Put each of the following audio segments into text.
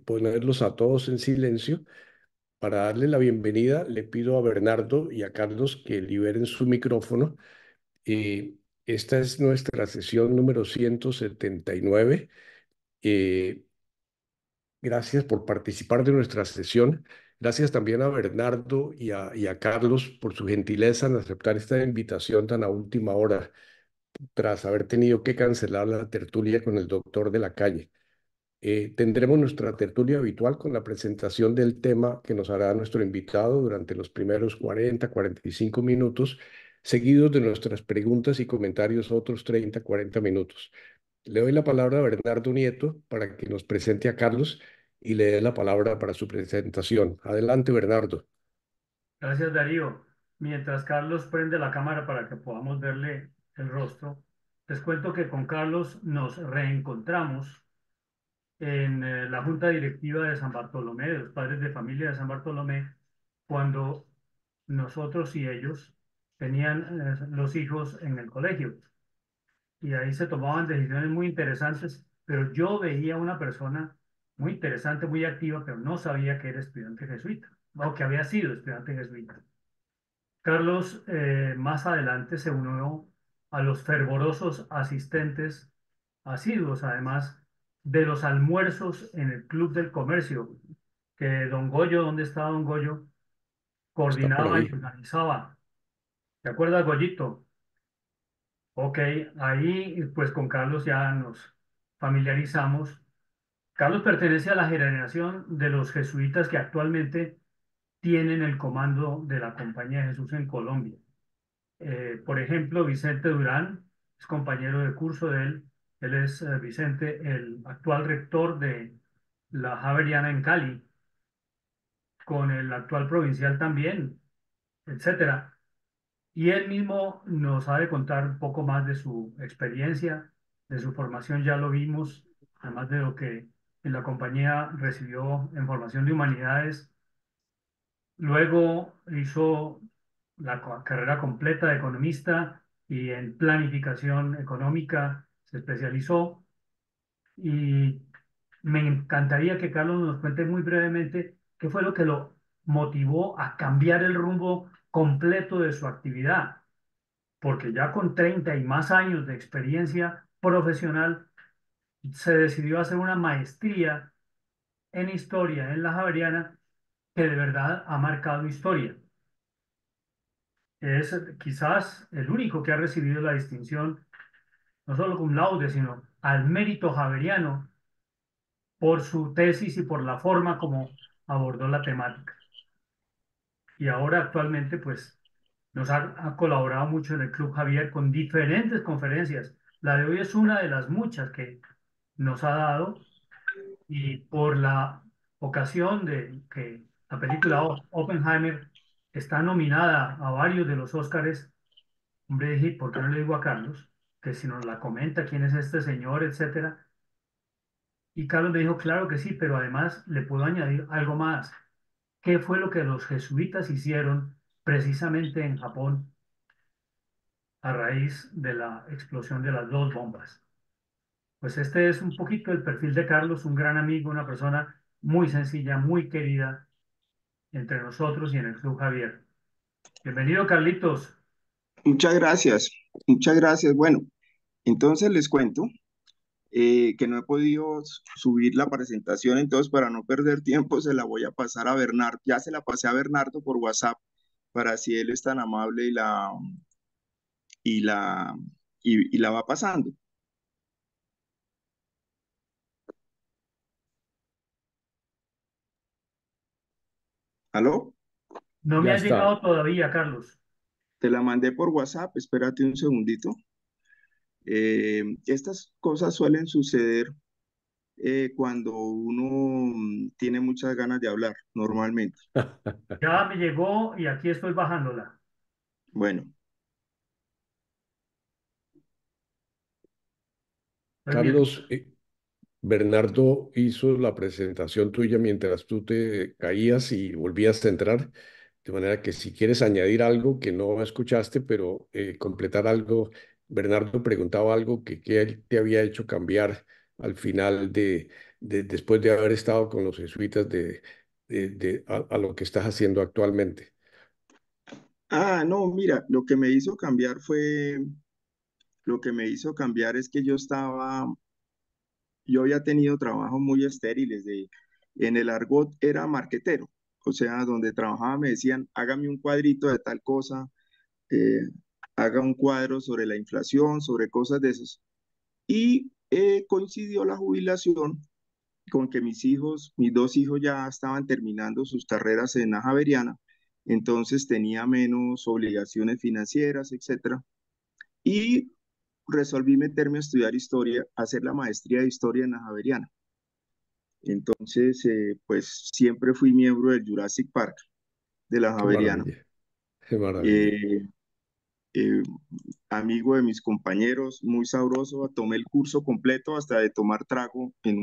ponerlos a todos en silencio. Para darle la bienvenida, le pido a Bernardo y a Carlos que liberen su micrófono. Esta es nuestra sesión número 179. Eh, Gracias por participar de nuestra sesión. Gracias también a Bernardo y a Carlos por su gentileza en aceptar esta invitación tan a última hora, tras haber tenido que cancelar la tertulia con el doctor de la calle. Tendremos nuestra tertulia habitual con la presentación del tema que nos hará nuestro invitado durante los primeros 40, 45 minutos, seguidos de nuestras preguntas y comentarios otros 30, 40 minutos. Le doy la palabra a Bernardo Nieto para que nos presente a Carlos y le dé la palabra para su presentación. Adelante, Bernardo. Gracias, Darío. Mientras Carlos prende la cámara para que podamos verle el rostro, les cuento que con Carlos nos reencontramos en la Junta Directiva de San Bartolomé, de los padres de familia de San Bartolomé, cuando nosotros y ellos tenían los hijos en el colegio. Y ahí se tomaban decisiones muy interesantes, pero yo veía una persona muy interesante, muy activa, pero no sabía que era estudiante jesuita, o que había sido estudiante jesuita. Carlos más adelante se unió a los fervorosos asistentes, asiduos además, de los almuerzos en el Club del Comercio, que don Goyo, ¿dónde estaba don Goyo? Está por Coordinaba y ahí. organizaba. ¿Te acuerdas, Goyito? Ok, ahí pues con Carlos ya nos familiarizamos. Carlos pertenece a la generación de los jesuitas que actualmente tienen el comando de la Compañía de Jesús en Colombia. Por ejemplo, Vicente Durán es compañero de curso de él. Él es Vicente, el actual rector de la Javeriana en Cali, con el actual provincial también, etcétera. Y él mismo nos ha de contar un poco más de su experiencia, de su formación, ya lo vimos, además de lo que en la compañía recibió en formación de humanidades. Luego hizo la carrera completa de economista y en planificación económica se especializó. Y me encantaría que Carlos nos cuente muy brevemente qué fue lo que lo motivó a cambiar el rumbo completo de su actividad, porque ya con 30 y más años de experiencia profesional se decidió a hacer una maestría en historia en la Javeriana que de verdad ha marcado historia. Es quizás el único que ha recibido la distinción, no solo cum laude, sino al mérito javeriano por su tesis y por la forma como abordó la temática. Y ahora actualmente, pues, ha colaborado mucho en el Club Javier con diferentes conferencias. La de hoy es una de las muchas que nos ha dado y por la ocasión de que la película Oppenheimer está nominada a varios de los Óscares. Hombre, dije, ¿por qué no le digo a Carlos que si nos la comenta quién es este señor, etcétera? Y Carlos me dijo, claro que sí, pero además le puedo añadir algo más. ¿Qué fue lo que los jesuitas hicieron precisamente en Japón a raíz de la explosión de las dos bombas? Pues este es un poquito el perfil de Carlos, un gran amigo, una persona muy sencilla, muy querida entre nosotros y en el Club Javier. Bienvenido, Carlitos. Muchas gracias, muchas gracias. Bueno, entonces les cuento que no he podido subir la presentación, entonces para no perder tiempo se la voy a pasar a Bernardo. Ya se la pasé a Bernardo por WhatsApp para si él es tan amable y la, y la va pasando. ¿Aló? No me Ya ha está. llegado todavía, Carlos. Te la mandé por WhatsApp, espérate un segundito. Estas cosas suelen suceder cuando uno tiene muchas ganas de hablar, normalmente. Ya me llegó y aquí estoy bajándola. Bueno, Estoy viendo. Carlos, Bernardo hizo la presentación tuya mientras tú te caías y volvías a entrar, de manera que si quieres añadir algo que no escuchaste, pero completar algo, Bernardo preguntaba algo que él te había hecho cambiar al final después de haber estado con los jesuitas a lo que estás haciendo actualmente? Ah, no, mira, lo que me hizo cambiar es que yo había tenido trabajos muy estériles en el argot era marquetero, o sea, donde trabajaba me decían, hágame un cuadrito de tal cosa, eh, haga un cuadro sobre la inflación, sobre cosas de esas. Y coincidió la jubilación con que mis dos hijos ya estaban terminando sus carreras en la Javeriana, entonces tenía menos obligaciones financieras, etcétera. Y resolví meterme a estudiar historia, hacer la maestría de historia en la Javeriana. Entonces, pues siempre fui miembro del Jurassic Park de la Qué Javeriana. maravilla, qué maravilla. Eh, eh, amigo de mis compañeros, muy sabroso, tomé el curso completo hasta de tomar trago en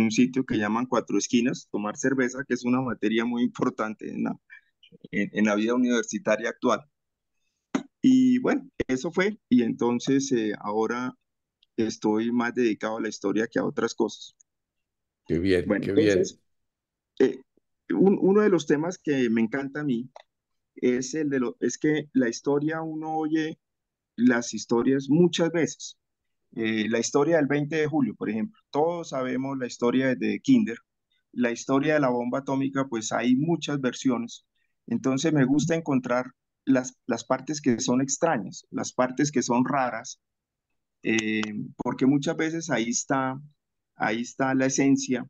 un sitio que llaman Cuatro Esquinas, tomar cerveza, que es una materia muy importante en la vida universitaria actual. Y bueno, eso fue, y entonces ahora estoy más dedicado a la historia que a otras cosas. Qué bien, Bueno, qué bien. entonces, eh, uno de los temas que me encanta a mí es que la historia, uno oye las historias muchas veces. La historia del 20 de julio, por ejemplo, todos sabemos la historia de Kinder. La historia de la bomba atómica, pues hay muchas versiones. Entonces me gusta encontrar las partes que son extrañas, las partes que son raras, eh, porque muchas veces ahí está la esencia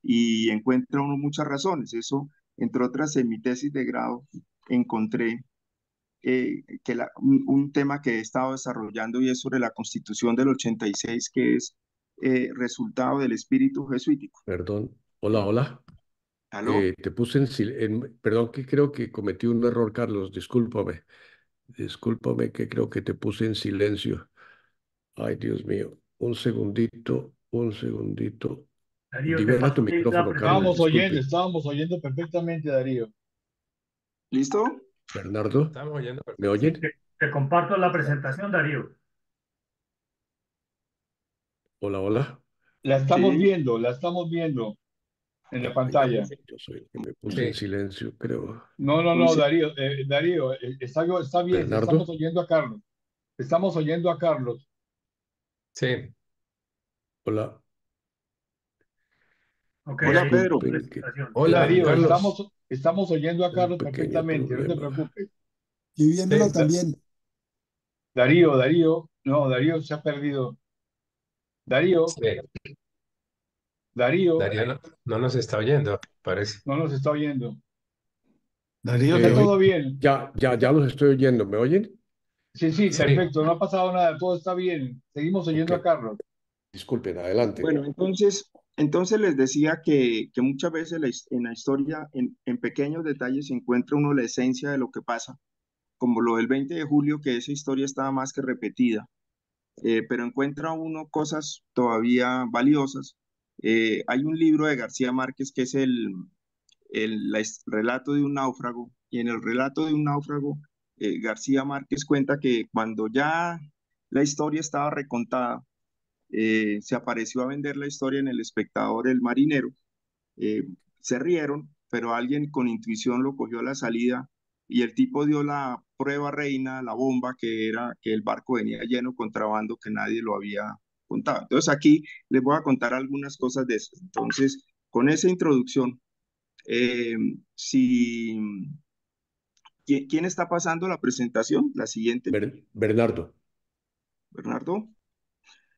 y encuentra uno muchas razones. Eso, entre otras, en mi tesis de grado encontré que un tema que he estado desarrollando y es sobre la Constitución del 86, que es resultado del espíritu jesuítico. Perdón. Hola, hola. ¿Aló? Te puse perdón, que creo que cometí un error, Carlos. Discúlpame. Discúlpame que creo que te puse en silencio. Ay, Dios mío. Un segundito, un segundito. Darío, te Libera tu paso ahí la micrófono, Carlos. presentación. Disculpe. Estábamos oyendo perfectamente, Darío. ¿Listo? Bernardo, Estamos oyendo ¿me perfecto. Sí, oyen? te comparto la presentación, Darío. Hola, hola. Sí. La estamos viendo en la Ay, pantalla. yo soy el que me puse en Sí, silencio, creo. No, no, Uy, no, sí. Darío, Darío, está bien, estamos Bernardo, oyendo a Carlos. Estamos oyendo a Carlos. sí. hola. Ok, Hola, ahí está Pedro. la Disculpen que presentación. Hola, Darío, tengo Carlos. estamos oyendo a un Carlos pequeño perfectamente, no te problema. preocupes. Y viéndolo Sí, también. Darío, no, Darío se ha perdido. Darío, sí. Darío, Darío no nos está oyendo, parece. no nos está oyendo. Darío, Está te Eh, oye. todo bien. ya los estoy oyendo. ¿Me oyen? Sí, sí, Sí, perfecto, no ha pasado nada, todo está bien. Seguimos Ok. oyendo a Carlos. Disculpen, adelante. Bueno, entonces les decía que muchas veces en la historia, en pequeños detalles, se encuentra uno la esencia de lo que pasa, como lo del 20 de julio, que esa historia estaba más que repetida, pero encuentra uno cosas todavía valiosas. Hay un libro de García Márquez que es relato de un náufrago, y en el relato de un náufrago, García Márquez cuenta que cuando ya la historia estaba recontada, se apareció a vender la historia en El Espectador, el marinero, eh, se rieron, pero alguien con intuición lo cogió a la salida y el tipo dio la prueba reina, la bomba, que era que el barco venía lleno de contrabando que nadie lo había contado. Entonces aquí les voy a contar algunas cosas de eso. Entonces, con esa introducción, eh, si, ¿quién está pasando la presentación? La siguiente, Bernardo, Bernardo.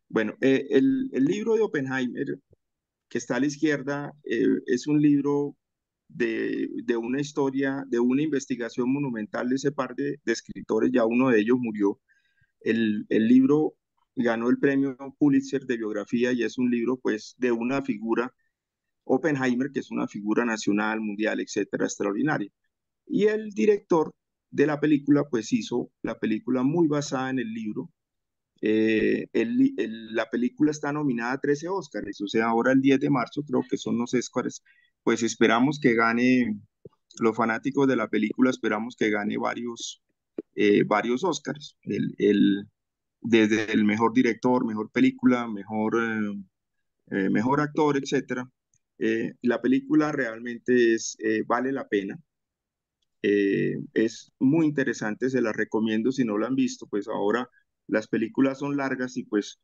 Bueno, el libro de Oppenheimer, que está a la izquierda, es un libro de una historia, de una investigación monumental de ese par de escritores, ya uno de ellos murió. El libro ganó el premio Pulitzer de biografía y es un libro pues de una figura, Oppenheimer, que es una figura nacional, mundial, etcétera, extraordinaria. Y el director de la película pues hizo la película muy basada en el libro. La película está nominada a 13 Óscares, o sea, ahora el 10 de marzo creo que son los Óscares, pues esperamos que gane, los fanáticos de la película esperamos que gane varios Óscares. desde el mejor director, mejor película, mejor actor, etcétera. La película realmente vale la pena. Es muy interesante, se la recomiendo si no la han visto, pues ahora las películas son largas y pues,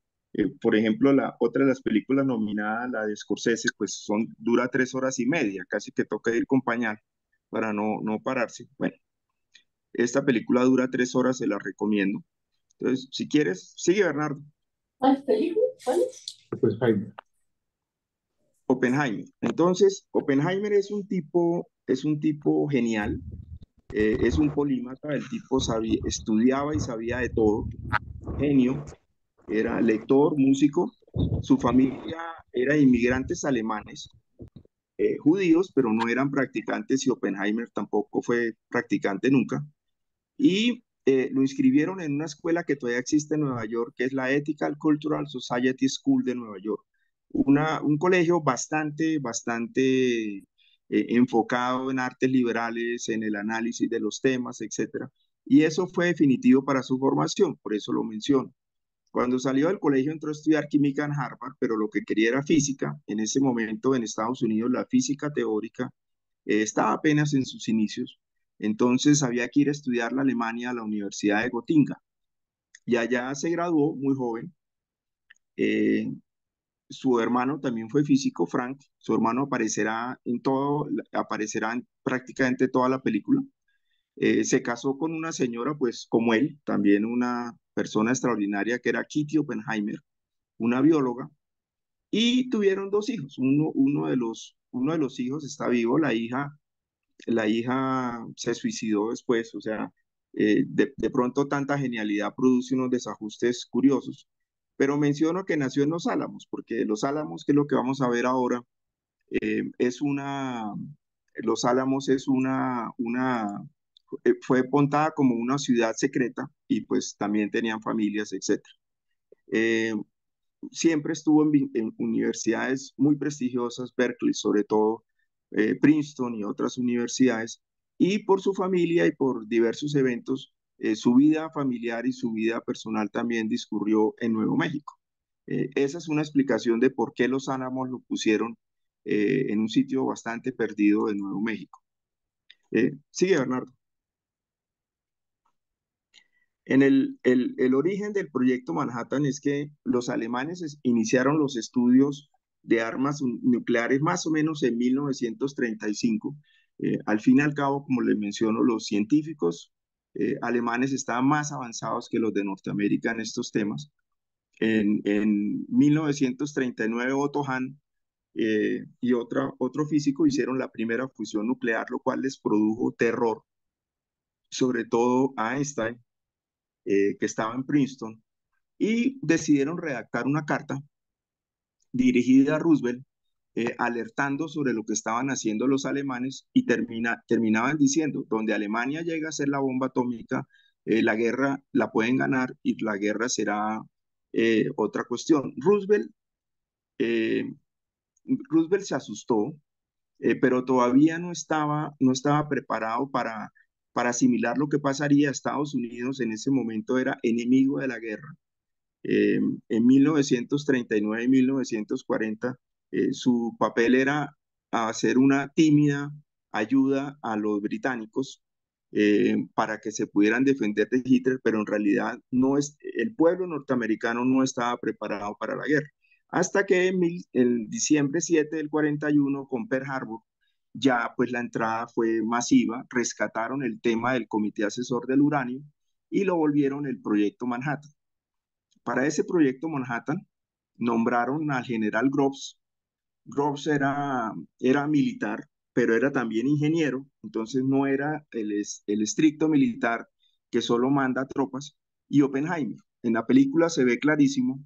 por ejemplo, otra de las películas nominadas, la de Scorsese, pues dura 3 horas y media, casi que toca ir con pañal para no pararse. Bueno, esta película dura 3 horas, se la recomiendo. Entonces, si quieres, sigue Bernardo. ¿Cuál película? ¿Cuál es? Pues Jaime. Oppenheimer. Entonces, Oppenheimer es un tipo genial, es un polímata, el tipo estudiaba y sabía de todo, genio, era lector, músico, su familia era inmigrantes alemanes, judíos, pero no eran practicantes y Oppenheimer tampoco fue practicante nunca. Y lo inscribieron en una escuela que todavía existe en Nueva York, que es la Ethical Cultural Society School de Nueva York. Un colegio bastante enfocado en artes liberales, en el análisis de los temas, etcétera. Y eso fue definitivo para su formación, por eso lo menciono. Cuando salió del colegio entró a estudiar química en Harvard, pero lo que quería era física. En ese momento en Estados Unidos la física teórica estaba apenas en sus inicios, entonces había que ir a estudiar la Alemania a la Universidad de Gotinga. Y allá se graduó muy joven. Eh, Su hermano también fue físico, Frank. Su hermano aparecerá en prácticamente toda la película. Se casó con una señora, pues como él, también una persona extraordinaria que era Kitty Oppenheimer, una bióloga, y tuvieron 2 hijos. Uno de los hijos está vivo, la hija se suicidó después, o sea, de pronto tanta genialidad produce unos desajustes curiosos, pero menciono que nació en Los Álamos, porque Los Álamos, que es lo que vamos a ver ahora, es una, Los Álamos es fue montada como una ciudad secreta y pues también tenían familias, etcétera. Eh, Siempre estuvo en universidades muy prestigiosas, Berkeley sobre todo, Princeton y otras universidades, y por su familia y por diversos eventos, su vida familiar y su vida personal también discurrió en Nuevo México. Esa es una explicación de por qué los Álamos lo pusieron en un sitio bastante perdido de Nuevo México. Sigue, Bernardo. El origen del proyecto Manhattan es que los alemanes iniciaron los estudios de armas nucleares más o menos en 1935. Al fin y al cabo, como les menciono, los científicos alemanes estaban más avanzados que los de Norteamérica en estos temas. En 1939, Otto Hahn y otro físico hicieron la primera fusión nuclear, lo cual les produjo terror, sobre todo a Einstein, que estaba en Princeton, y decidieron redactar una carta dirigida a Roosevelt, alertando sobre lo que estaban haciendo los alemanes y terminaban diciendo, donde Alemania llega a ser la bomba atómica, la guerra la pueden ganar y la guerra será otra cuestión. Eh, Roosevelt se asustó, pero todavía no estaba preparado para asimilar lo que pasaría. Estados Unidos en ese momento era enemigo de la guerra. En 1939 y 1940, su papel era hacer una tímida ayuda a los británicos para que se pudieran defender de Hitler, pero en realidad el pueblo norteamericano no estaba preparado para la guerra. Hasta que en diciembre 7 del 41, con Pearl Harbor, ya pues la entrada fue masiva, rescataron el tema del Comité Asesor del Uranio y lo volvieron el Proyecto Manhattan. Para ese proyecto Manhattan nombraron al general Groves. Groves era militar, pero era también ingeniero, entonces no era el estricto militar que solo manda tropas, y Oppenheimer. En la película se ve clarísimo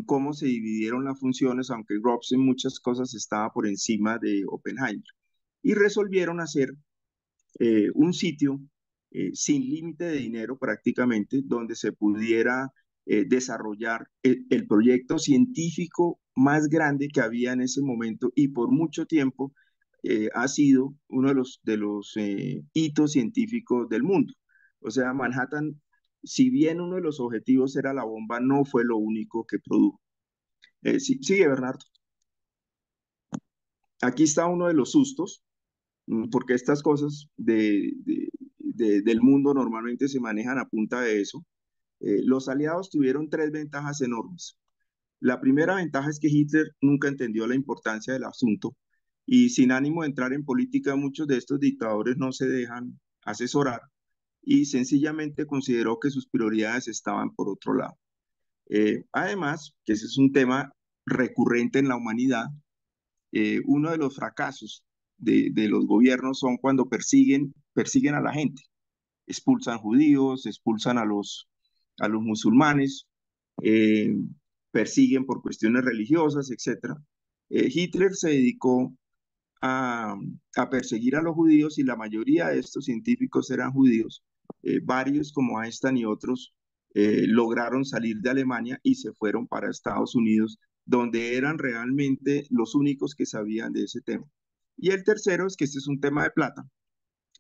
cómo se dividieron las funciones, aunque Groves en muchas cosas estaba por encima de Oppenheimer. Y resolvieron hacer un sitio sin límite de dinero prácticamente, donde se pudiera desarrollar el proyecto científico más grande que había en ese momento y por mucho tiempo ha sido uno de los hitos científicos del mundo. O sea, Manhattan si bien uno de los objetivos era la bomba, no fue lo único que produjo. Sigue, Bernardo. Aquí está uno de los sustos, porque estas cosas del mundo normalmente se manejan a punta de eso. Los aliados tuvieron tres ventajas enormes. La primera ventaja es que Hitler nunca entendió la importancia del asunto y sin ánimo de entrar en política, muchos de estos dictadores no se dejan asesorar y sencillamente consideró que sus prioridades estaban por otro lado. Además, que ese es un tema recurrente en la humanidad, uno de los fracasos de los gobiernos son cuando persiguen a la gente, expulsan judíos, expulsan a los musulmanes, eh, persiguen por cuestiones religiosas, etc. Hitler se dedicó a, a perseguir a los judíos y la mayoría de estos científicos eran judíos. Varios como Einstein y otros lograron salir de Alemania y se fueron para Estados Unidos, donde eran realmente los únicos que sabían de ese tema. Y el tercero es que este es un tema de plata.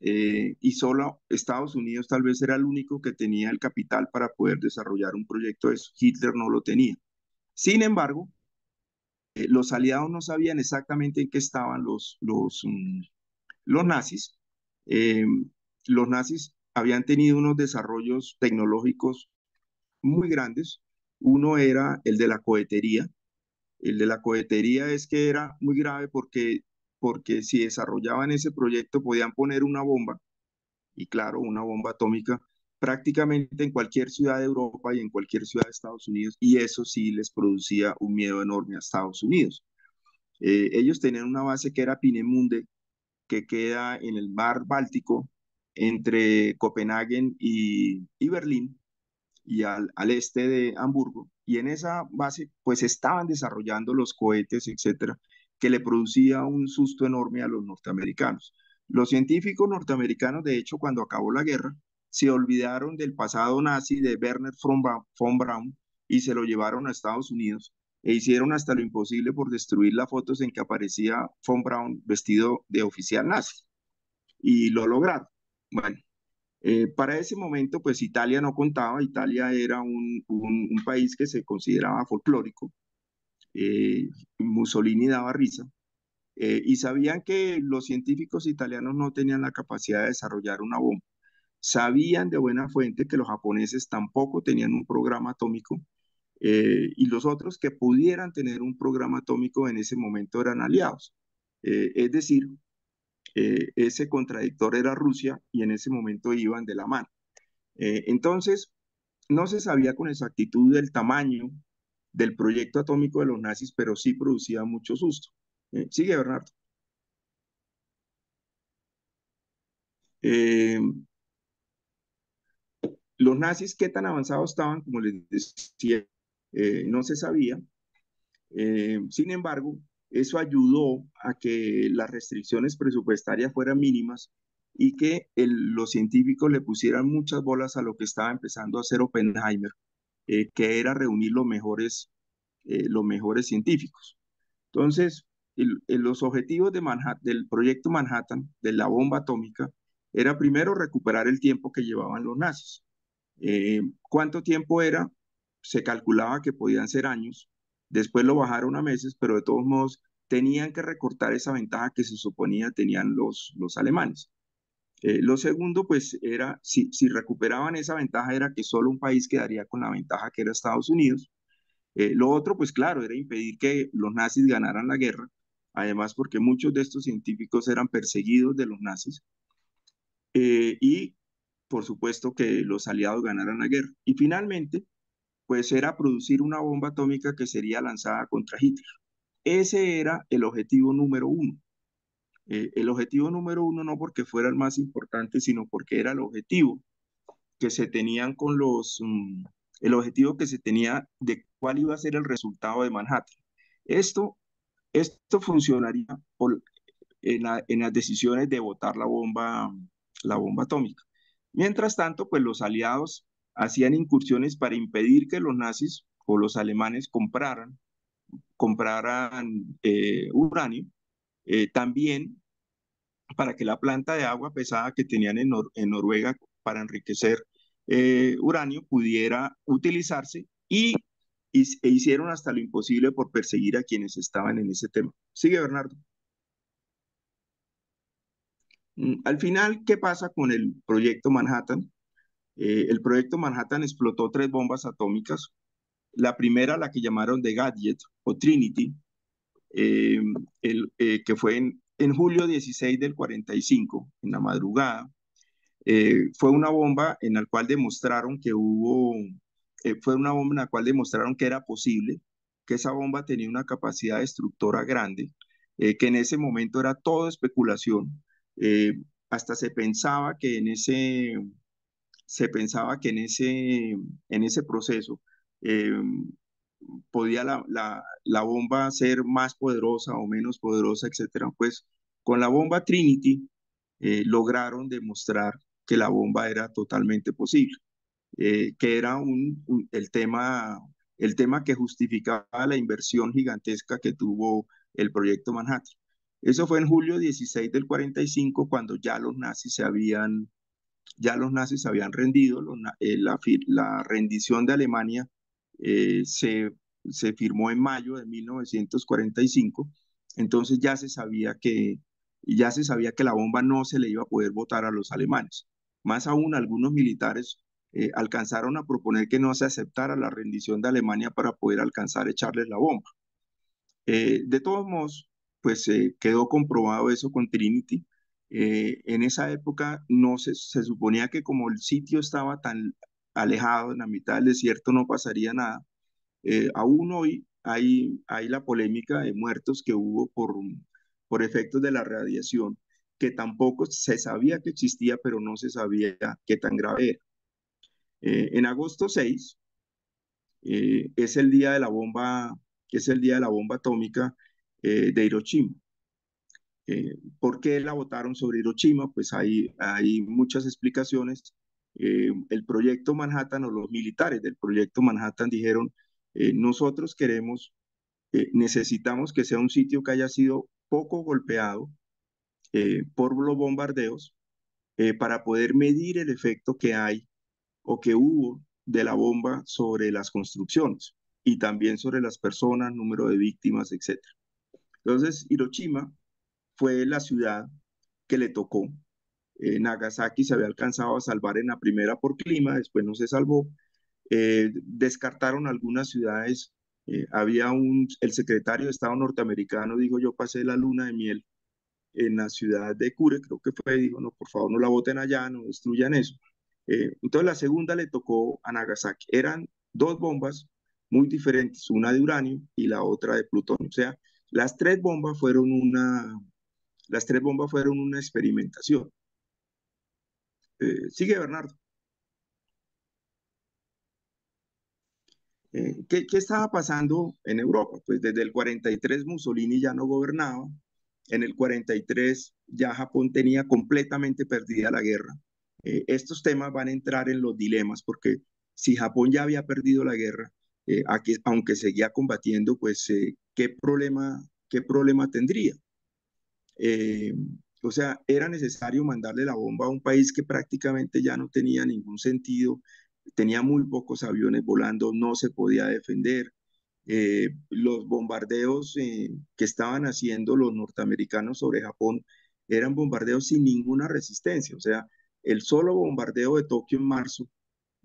Y solo Estados Unidos tal vez era el único que tenía el capital para poder desarrollar un proyecto de eso. Hitler no lo tenía. Sin embargo, los aliados no sabían exactamente en qué estaban los nazis. Eh, los nazis habían tenido unos desarrollos tecnológicos muy grandes. Uno era el de la cohetería. El de la cohetería es que era muy grave porque si desarrollaban ese proyecto podían poner una bomba, y claro, una bomba atómica, prácticamente en cualquier ciudad de Europa y en cualquier ciudad de Estados Unidos, y eso sí les producía un miedo enorme a Estados Unidos. Ellos tenían una base que era Peenemünde, que queda en el mar Báltico, entre Copenhague y Berlín, y al este de Hamburgo. Y en esa base, pues estaban desarrollando los cohetes, etcétera, que le producía un susto enorme a los norteamericanos. Los científicos norteamericanos, de hecho, cuando acabó la guerra, se olvidaron del pasado nazi de Werner von Braun y se lo llevaron a Estados Unidos e hicieron hasta lo imposible por destruir las fotos en que aparecía von Braun vestido de oficial nazi. Y lo lograron. Bueno, para ese momento, pues Italia no contaba. Italia era un país que se consideraba folclórico. Mussolini daba risa. Y sabían que los científicos italianos no tenían la capacidad de desarrollar una bomba. Sabían de buena fuente que los japoneses tampoco tenían un programa atómico, y los otros que pudieran tener un programa atómico en ese momento eran aliados. Es decir, ese contradictor era Rusia y en ese momento iban de la mano. Entonces, no se sabía con exactitud el tamaño del proyecto atómico de los nazis, pero sí producía mucho susto. Sigue, Bernardo. Eh, los nazis, ¿qué tan avanzados estaban? Como les decía, no se sabía. Sin embargo, eso ayudó a que las restricciones presupuestarias fueran mínimas y que los científicos le pusieran muchas bolas a lo que estaba empezando a hacer Oppenheimer, que era reunir los mejores científicos. Entonces, los objetivos del proyecto Manhattan, de la bomba atómica, era primero recuperar el tiempo que llevaban los nazis. ¿Cuánto tiempo era? Se calculaba que podían ser años, después lo bajaron a meses, pero de todos modos tenían que recortar esa ventaja que se suponía tenían los alemanes. Lo segundo, pues era, si recuperaban esa ventaja, era que solo un país quedaría con la ventaja que era Estados Unidos. Lo otro, pues claro, era impedir que los nazis ganaran la guerra, además porque muchos de estos científicos eran perseguidos de los nazis, y por supuesto que los aliados ganaran la guerra. Y finalmente, pues era producir una bomba atómica que sería lanzada contra Hitler. Ese era el objetivo número uno. El objetivo número uno no porque fuera el más importante, sino porque era el objetivo que se tenían el objetivo que se tenía de cuál iba a ser el resultado de Manhattan. Esto, esto funcionaría en las decisiones de botar la bomba atómica. Mientras tanto, pues los aliados hacían incursiones para impedir que los nazis o los alemanes compraran uranio, también para que la planta de agua pesada que tenían en Noruega para enriquecer uranio pudiera utilizarse e hicieron hasta lo imposible por perseguir a quienes estaban en ese tema. Sigue, Bernardo. Al final, ¿qué pasa con el proyecto Manhattan? El proyecto Manhattan explotó 3 bombas atómicas. La primera, la que llamaron The Gadget o Trinity, eh, que fue en julio 16 del 45, en la madrugada. Fue una bomba en la cual demostraron que fue una bomba en la cual demostraron que era posible, que esa bomba tenía una capacidad destructora grande, que en ese momento era todo especulación. Eh, Hasta se pensaba que en ese proceso eh, podía la bomba ser más poderosa o menos poderosa, etcétera. Pues con la bomba Trinity lograron demostrar que la bomba era totalmente posible, que era el tema que justificaba la inversión gigantesca que tuvo el proyecto Manhattan. Eso fue en julio 16 del 45, cuando ya los nazis se habían rendido. La rendición de Alemania eh, se, se firmó en mayo de 1945. Entonces ya se sabía que la bomba no se le iba a poder botar a los alemanes. Más aún, algunos militares alcanzaron a proponer que no se aceptara la rendición de Alemania para poder alcanzar a echarles la bomba. De todos modos, pues quedó comprobado eso con Trinity. En esa época no se suponía que, como el sitio estaba tan alejado en la mitad del desierto, no pasaría nada. Aún hoy hay la polémica de muertos que hubo por efectos de la radiación, que tampoco se sabía que existía, pero no se sabía qué tan grave era. En agosto 6 es el día de la bomba, es el día de la bomba atómica de Hiroshima. ¿Por qué la votaron sobre Hiroshima? Pues hay muchas explicaciones. El proyecto Manhattan, o los militares del proyecto Manhattan, dijeron: nosotros necesitamos que sea un sitio que haya sido poco golpeado por los bombardeos, para poder medir el efecto que hay o que hubo de la bomba sobre las construcciones y también sobre las personas, número de víctimas, etcétera. Entonces, Hiroshima fue la ciudad que le tocó. Nagasaki se había alcanzado a salvar en la primera por clima, después no se salvó. Descartaron algunas ciudades. El secretario de Estado norteamericano dijo: yo pasé la luna de miel en la ciudad de Kure, creo que fue, dijo: no, por favor, no la boten allá, no destruyan eso. Entonces la segunda le tocó a Nagasaki. Eran 2 bombas muy diferentes, una de uranio y la otra de plutonio. O sea, las tres bombas fueron una experimentación. Sigue, Bernardo. ¿Qué estaba pasando en Europa? Pues desde el 43 Mussolini ya no gobernaba. En el 43 ya Japón tenía completamente perdida la guerra. Estos temas van a entrar en los dilemas, porque si Japón ya había perdido la guerra, aunque seguía combatiendo, pues ¿qué problema tendría? Eh, o sea, era necesario mandarle la bomba a un país que prácticamente ya no tenía ningún sentido, tenía muy pocos aviones volando, no se podía defender. Los bombardeos que estaban haciendo los norteamericanos sobre Japón eran bombardeos sin ninguna resistencia. O sea, el solo bombardeo de Tokio en marzo,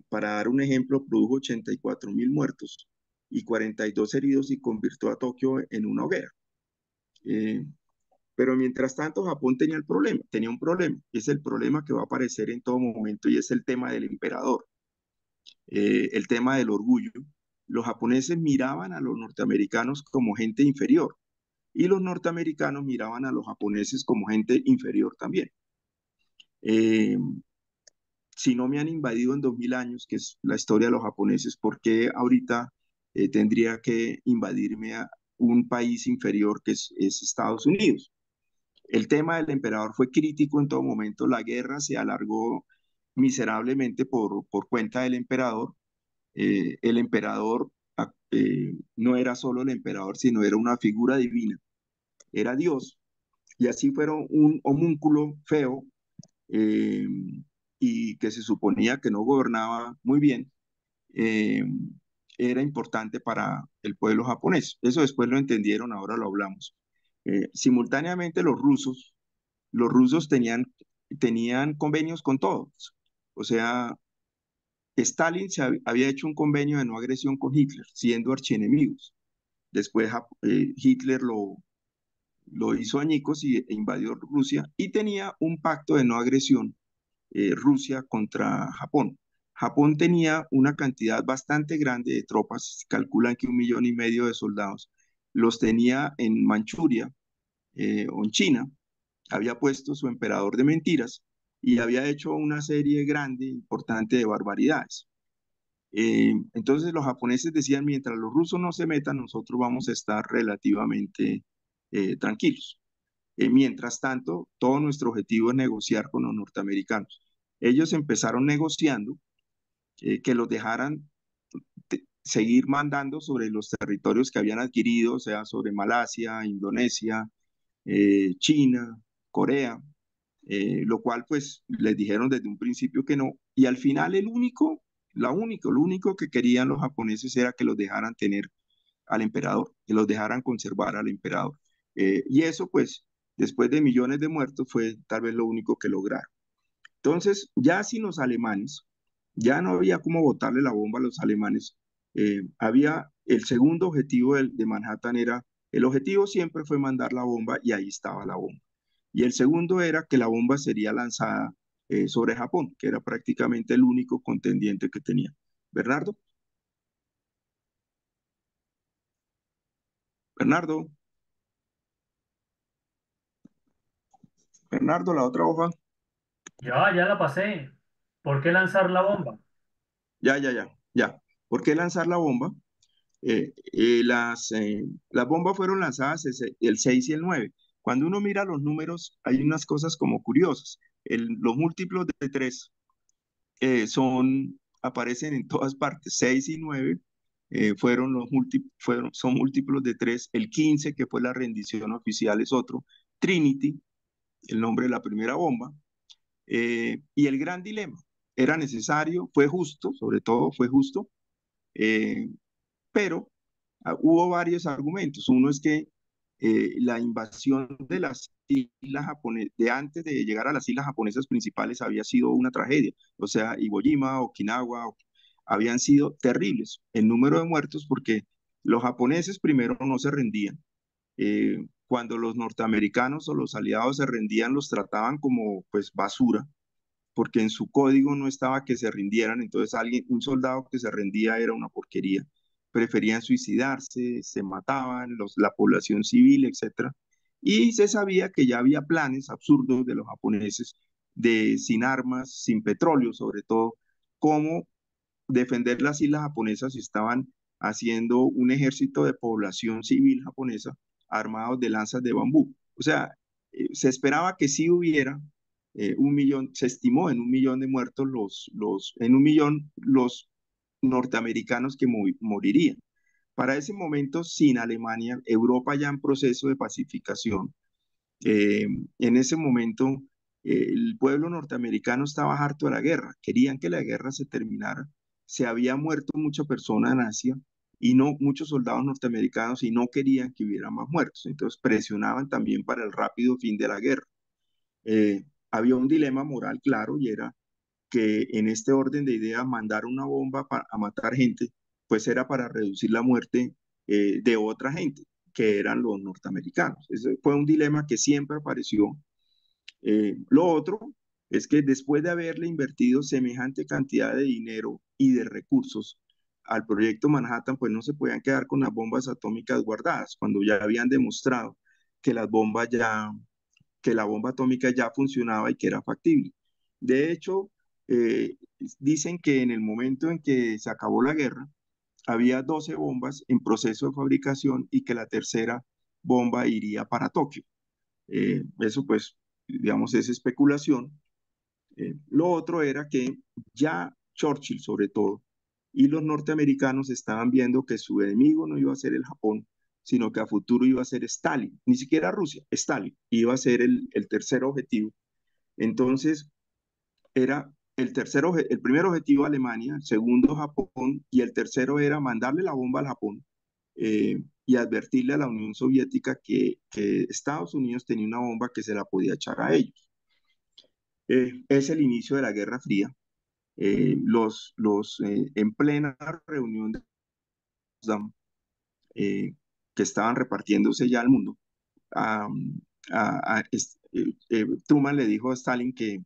para dar un ejemplo, produjo 84.000 muertos y 42 heridos, y convirtió a Tokio en una hoguera. Eh, pero mientras tanto, Japón tenía un problema, y es el problema que va a aparecer en todo momento, y es el tema del emperador, el tema del orgullo. Los japoneses miraban a los norteamericanos como gente inferior, y los norteamericanos miraban a los japoneses como gente inferior también. Eh, si no me han invadido en 2000 años, que es la historia de los japoneses, ¿por qué ahorita tendría que invadirme a un país inferior, que es Estados Unidos? El tema del emperador fue crítico en todo momento. La guerra se alargó miserablemente por cuenta del emperador. El emperador no era solo el emperador, sino era una figura divina, era Dios. Y así fueron un homúnculo feo, eh, y que se suponía que no gobernaba muy bien, eh, era importante para el pueblo japonés. Eso después lo entendieron, ahora lo hablamos. Simultáneamente los rusos tenían convenios con todos. O sea, Stalin había hecho un convenio de no agresión con Hitler, siendo archienemigos. Después Hitler lo hizo añicos e invadió Rusia y tenía un pacto de no agresión Rusia contra Japón. Japón tenía una cantidad bastante grande de tropas, calculan que 1,5 millones de soldados, los tenía en Manchuria o en China, había puesto su emperador de mentiras y había hecho una serie grande, importante de barbaridades. Entonces los japoneses decían, mientras los rusos no se metan, nosotros vamos a estar relativamente tranquilos. Mientras tanto, todo nuestro objetivo es negociar con los norteamericanos. Ellos empezaron negociando que los dejaran seguir mandando sobre los territorios que habían adquirido, o sea, sobre Malasia, Indonesia, China, Corea, lo cual pues les dijeron desde un principio que no. Y al final lo único que querían los japoneses era que los dejaran tener al emperador, que los dejaran conservar al emperador. Y eso pues después de millones de muertos fue tal vez lo único que lograron. Entonces, ya sin los alemanes, ya no había cómo botarle la bomba a los alemanes. Había el segundo objetivo de Manhattan el objetivo siempre fue mandar la bomba y ahí estaba la bomba. Y el segundo era que la bomba sería lanzada sobre Japón, que era prácticamente el único contendiente que tenía. Bernardo, Bernardo, Bernardo, la otra hoja. Ya la pasé. ¿Por qué lanzar la bomba? Ya. ¿Por qué lanzar la bomba? Las bombas fueron lanzadas el 6 y el 9. Cuando uno mira los números, hay unas cosas como curiosas. Los múltiplos de 3 aparecen en todas partes. 6 y 9 son múltiplos de 3. El 15, que fue la rendición oficial, es otro. Trinity, el nombre de la primera bomba. Y el gran dilema. Era necesario, fue justo, sobre todo fue justo, eh, pero hubo varios argumentos. Uno es que la invasión de las islas japonesas, de antes de llegar a las islas japonesas principales, había sido una tragedia. O sea, Iwo Jima, Okinawa, habían sido terribles en número de muertos porque los japoneses primero no se rendían. Cuando los norteamericanos o los aliados se rendían, los trataban como pues basura, porque en su código no estaba que se rindieran, entonces un soldado que se rendía era una porquería. Preferían suicidarse, se mataban, la población civil, etcétera. Y se sabía que ya había planes absurdos de los japoneses de sin armas, sin petróleo, sobre todo, cómo defender las islas japonesas y estaban haciendo un ejército de población civil japonesa armados de lanzas de bambú. O sea, se esperaba que sí hubiera 1 millón, se estimó en 1 millón de muertos en 1 millón los norteamericanos que morirían. Para ese momento, sin Alemania, Europa ya en proceso de pacificación, en ese momento el pueblo norteamericano estaba harto de la guerra, querían que la guerra se terminara, se había muerto mucha persona en Asia y no muchos soldados norteamericanos y no querían que hubiera más muertos, entonces presionaban también para el rápido fin de la guerra. Había un dilema moral claro y era que en este orden de ideas mandar una bomba a matar gente, pues era para reducir la muerte de otra gente, que eran los norteamericanos. Ese fue un dilema que siempre apareció. Lo otro es que después de haberle invertido semejante cantidad de dinero y de recursos al proyecto Manhattan, pues no se podían quedar con las bombas atómicas guardadas, cuando ya habían demostrado que que la bomba atómica ya funcionaba y que era factible. De hecho, eh, dicen que en el momento en que se acabó la guerra, había 12 bombas en proceso de fabricación y que la tercera bomba iría para Tokio. Eso pues, digamos, es especulación. Lo otro era que ya Churchill, sobre todo, y los norteamericanos estaban viendo que su enemigo no iba a ser el Japón, sino que a futuro iba a ser Stalin, ni siquiera Rusia, Stalin, iba a ser el tercer objetivo. Entonces, el primer objetivo Alemania, el segundo Japón y el tercero era mandarle la bomba al Japón y advertirle a la Unión Soviética que Estados Unidos tenía una bomba que se la podía echar a ellos. Es el inicio de la Guerra Fría. En plena reunión de Potsdam, que estaban repartiéndose ya al mundo, a- Truman le dijo a Stalin que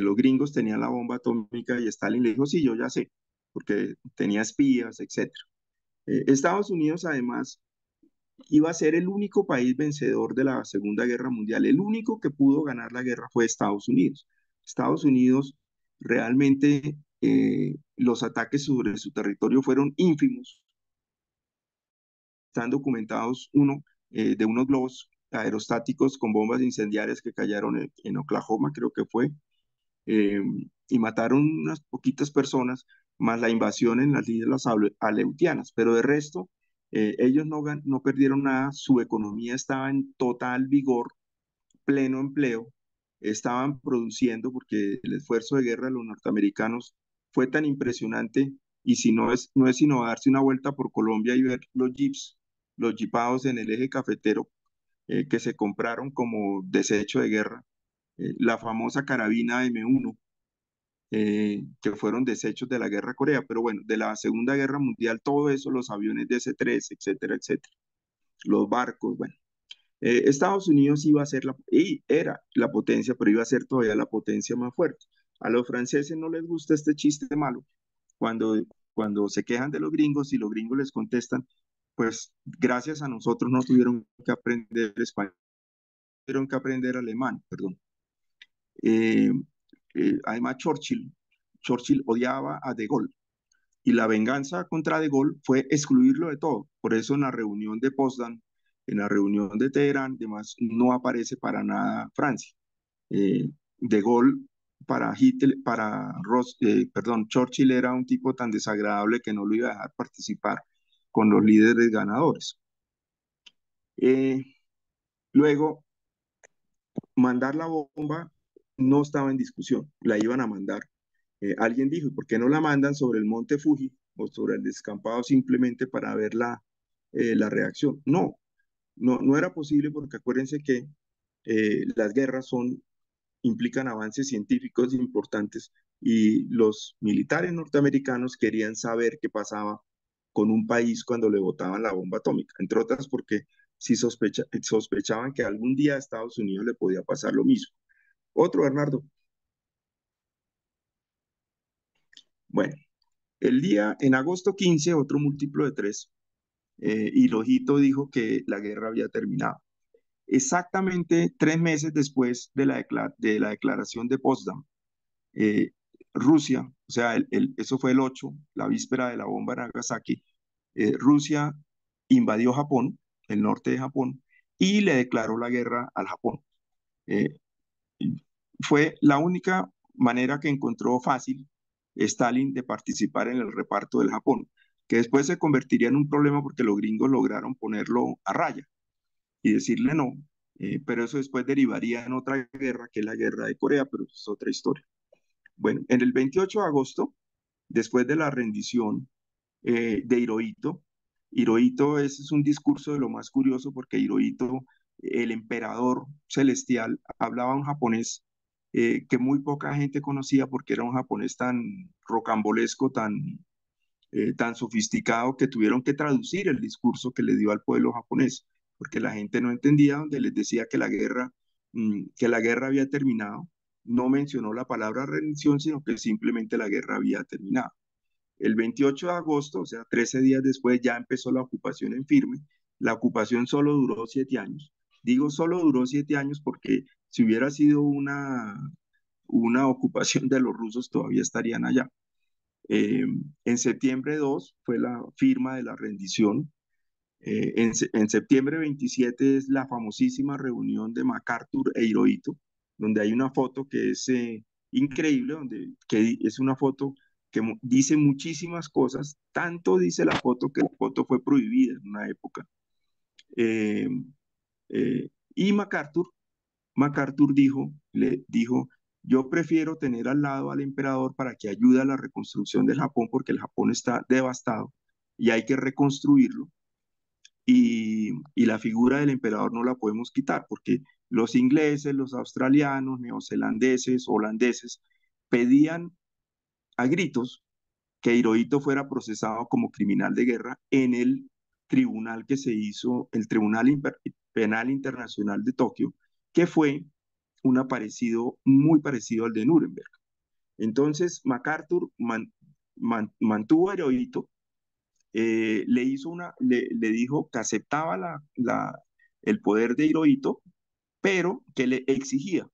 los gringos tenían la bomba atómica y Stalin le dijo, sí, yo ya sé, porque tenía espías, etcétera. Estados Unidos, además, iba a ser el único país vencedor de la Segunda Guerra Mundial. El único que pudo ganar la guerra fue Estados Unidos. Estados Unidos realmente los ataques sobre su territorio fueron ínfimos. Están documentados de unos globos aerostáticos con bombas incendiarias que cayeron en Oklahoma, creo que fue, eh, y mataron unas poquitas personas, más la invasión en las islas Aleutianas, pero de resto, ellos no perdieron nada, su economía estaba en total vigor, pleno empleo, estaban produciendo porque el esfuerzo de guerra de los norteamericanos fue tan impresionante y si no es sino darse una vuelta por Colombia y ver los jeeps, los jeepados en el eje cafetero que se compraron como desecho de guerra, la famosa carabina M1, que fueron desechos de la guerra Corea, pero bueno, de la Segunda Guerra Mundial, todo eso, los aviones DC-3, etcétera, etcétera, los barcos, bueno. Estados Unidos iba a ser y era la potencia, pero iba a ser todavía la potencia más fuerte. A los franceses no les gusta este chiste malo. Cuando, cuando se quejan de los gringos y los gringos les contestan, pues gracias a nosotros no tuvieron que aprender español, tuvieron que aprender alemán, perdón. Eh, además, Churchill odiaba a De Gaulle y la venganza contra De Gaulle fue excluirlo de todo. Por eso en la reunión de Potsdam, en la reunión de Teherán, además, no aparece para nada Francia. De Gaulle para Hitler, Churchill era un tipo tan desagradable que no lo iba a dejar participar con los líderes ganadores. Eh, Luego, mandar la bomba no estaba en discusión, la iban a mandar. Alguien dijo, ¿por qué no la mandan sobre el monte Fuji o sobre el descampado simplemente para ver la reacción? No era posible porque acuérdense que las guerras implican avances científicos importantes y los militares norteamericanos querían saber qué pasaba con un país cuando le botaban la bomba atómica, entre otras porque si sospechaban que algún día a Estados Unidos le podía pasar lo mismo. Otro, Bernardo. Bueno, en agosto 15, otro múltiplo de 3, Hirohito dijo que la guerra había terminado. Exactamente 3 meses después de la declaración de Potsdam, eh, Rusia, o sea, eso fue el 8, la víspera de la bomba en Nagasaki, Rusia invadió Japón, el norte de Japón, y le declaró la guerra al Japón. Eh, Fue la única manera que encontró fácil Stalin de participar en el reparto del Japón, que después se convertiría en un problema porque los gringos lograron ponerlo a raya y decirle no, pero eso después derivaría en otra guerra, que es la guerra de Corea, pero es otra historia. Bueno, en el 28 de agosto, después de la rendición de Hirohito, Hirohito es un discurso de lo más curioso porque Hirohito, el emperador celestial, hablaba un japonés que muy poca gente conocía porque era un japonés tan rocambolesco, tan sofisticado que tuvieron que traducir el discurso que le dio al pueblo japonés, porque la gente no entendía donde les decía que la guerra había terminado. No mencionó la palabra rendición, sino que simplemente la guerra había terminado. El 28 de agosto, o sea, 13 días después, ya empezó la ocupación en firme. La ocupación solo duró 7 años. Digo solo duró 7 años porque si hubiera sido una ocupación de los rusos, todavía estarían allá. En septiembre 2 fue la firma de la rendición. En septiembre 27 es la famosísima reunión de MacArthur e Hirohito, donde hay una foto que es increíble, que es una foto que dice muchísimas cosas. Tanto dice la foto que la foto fue prohibida en una época. Y MacArthur le dijo Yo prefiero tener al lado al emperador para que ayude a la reconstrucción del Japón, porque el Japón está devastado y hay que reconstruirlo. Y la figura del emperador no la podemos quitar, porque los ingleses, los australianos, neozelandeses, holandeses, pedían a gritos que Hirohito fuera procesado como criminal de guerra en el tribunal que se hizo, el Penal Internacional de Tokio, que fue muy parecido al de Nuremberg. Entonces, MacArthur mantuvo a Hirohito, le dijo que aceptaba el poder de Hirohito, pero que le exigía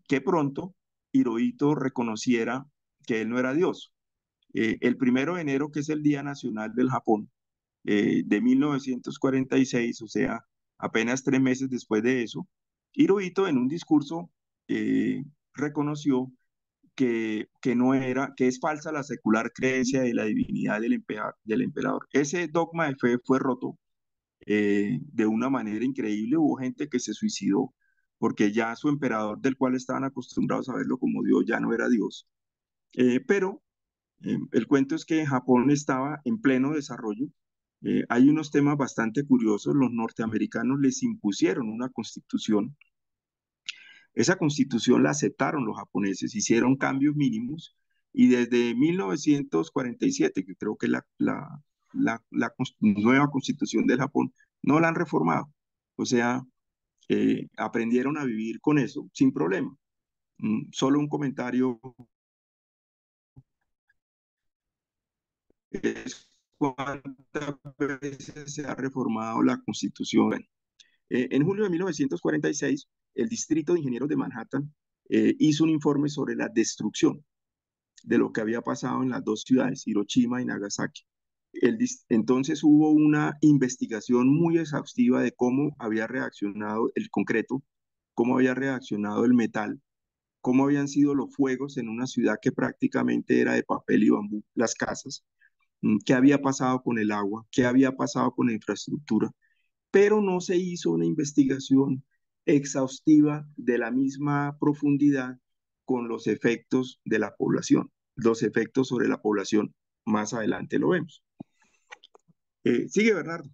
que pronto Hirohito reconociera que él no era Dios. El 1 de enero, que es el Día Nacional del Japón, de 1946, o sea, apenas 3 meses después de eso, Hirohito en un discurso reconoció que no era, que es falsa la secular creencia de la divinidad del emperador. Ese dogma de fe fue roto de una manera increíble. Hubo gente que se suicidó porque ya su emperador, del cual estaban acostumbrados a verlo como Dios, ya no era Dios. Pero el cuento es que Japón estaba en pleno desarrollo. Hay unos temas bastante curiosos. Los norteamericanos les impusieron una constitución. Esa constitución la aceptaron los japoneses, hicieron cambios mínimos y desde 1947, que creo que es la nueva constitución del Japón, no la han reformado. O sea, aprendieron a vivir con eso sin problema. Solo un comentario es cuántas veces se ha reformado la constitución. En julio de 1946, el Distrito de Ingenieros de Manhattan hizo un informe sobre la destrucción de lo que había pasado en las dos ciudades, Hiroshima y Nagasaki. Entonces hubo una investigación muy exhaustiva de cómo había reaccionado el concreto, cómo había reaccionado el metal, cómo habían sido los fuegos en una ciudad que prácticamente era de papel y bambú, las casas, qué había pasado con el agua, qué había pasado con la infraestructura, pero no se hizo una investigación exhaustiva de la misma profundidad con los efectos de la población, los efectos sobre la población. Más adelante lo vemos. Sigue, Bernardo.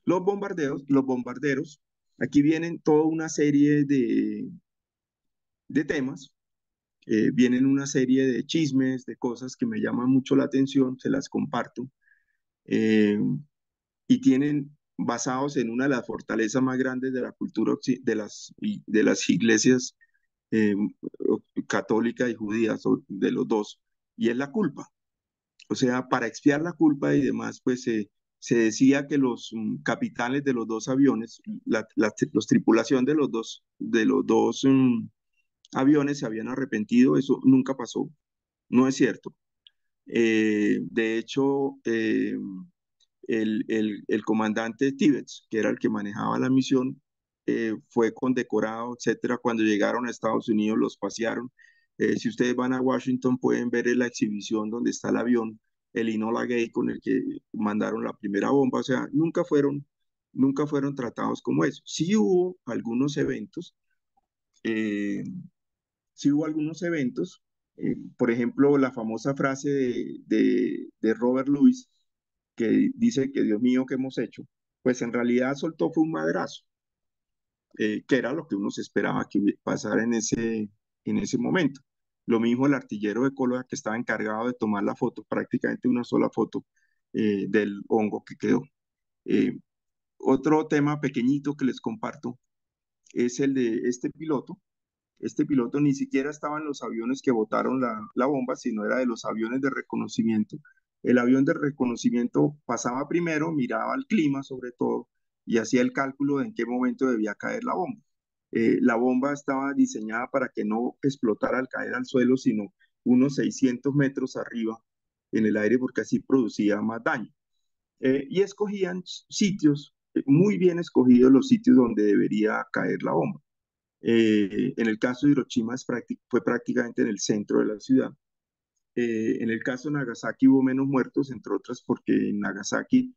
Los bombarderos, aquí vienen toda una serie de temas, vienen una serie de chismes, de cosas que me llaman mucho la atención, se las comparto. Eh, y tienen basados en una de las fortalezas más grandes de la cultura de las iglesias eh, católica y judías, de los dos, y es la culpa. O sea, para expiar la culpa y demás, pues se decía que los capitanes de los dos aviones, los tripulación de los dos aviones se habían arrepentido. Eso nunca pasó, no es cierto. De hecho, el comandante Tibbets, que era el que manejaba la misión, fue condecorado, etcétera. Cuando llegaron a Estados Unidos, los pasearon. Si ustedes van a Washington, pueden ver en la exhibición donde está el avión, el Enola Gay, con el que mandaron la primera bomba. O sea, nunca fueron tratados como eso. Eh, sí hubo algunos eventos, por ejemplo, la famosa frase de Robert Louis, que dice que Dios mío, ¿qué hemos hecho? Pues en realidad soltó fue un madrazo, que era lo que uno se esperaba que pasara en ese momento. Lo mismo el artillero de Cólera, que estaba encargado de tomar la foto, prácticamente una sola foto del hongo que quedó. Eh, Otro tema pequeñito que les comparto es el de este piloto. Este piloto ni siquiera estaba en los aviones que botaron la bomba, sino era de los aviones de reconocimiento. El avión de reconocimiento pasaba primero, miraba el clima sobre todo y hacía el cálculo de en qué momento debía caer la bomba. La bomba estaba diseñada para que no explotara al caer al suelo, sino unos 600 metros arriba en el aire, porque así producía más daño. Y escogían sitios, muy bien escogidos los sitios donde debería caer la bomba. En el caso de Hiroshima fue prácticamente en el centro de la ciudad. En el caso de Nagasaki hubo menos muertos, entre otras porque en Nagasaki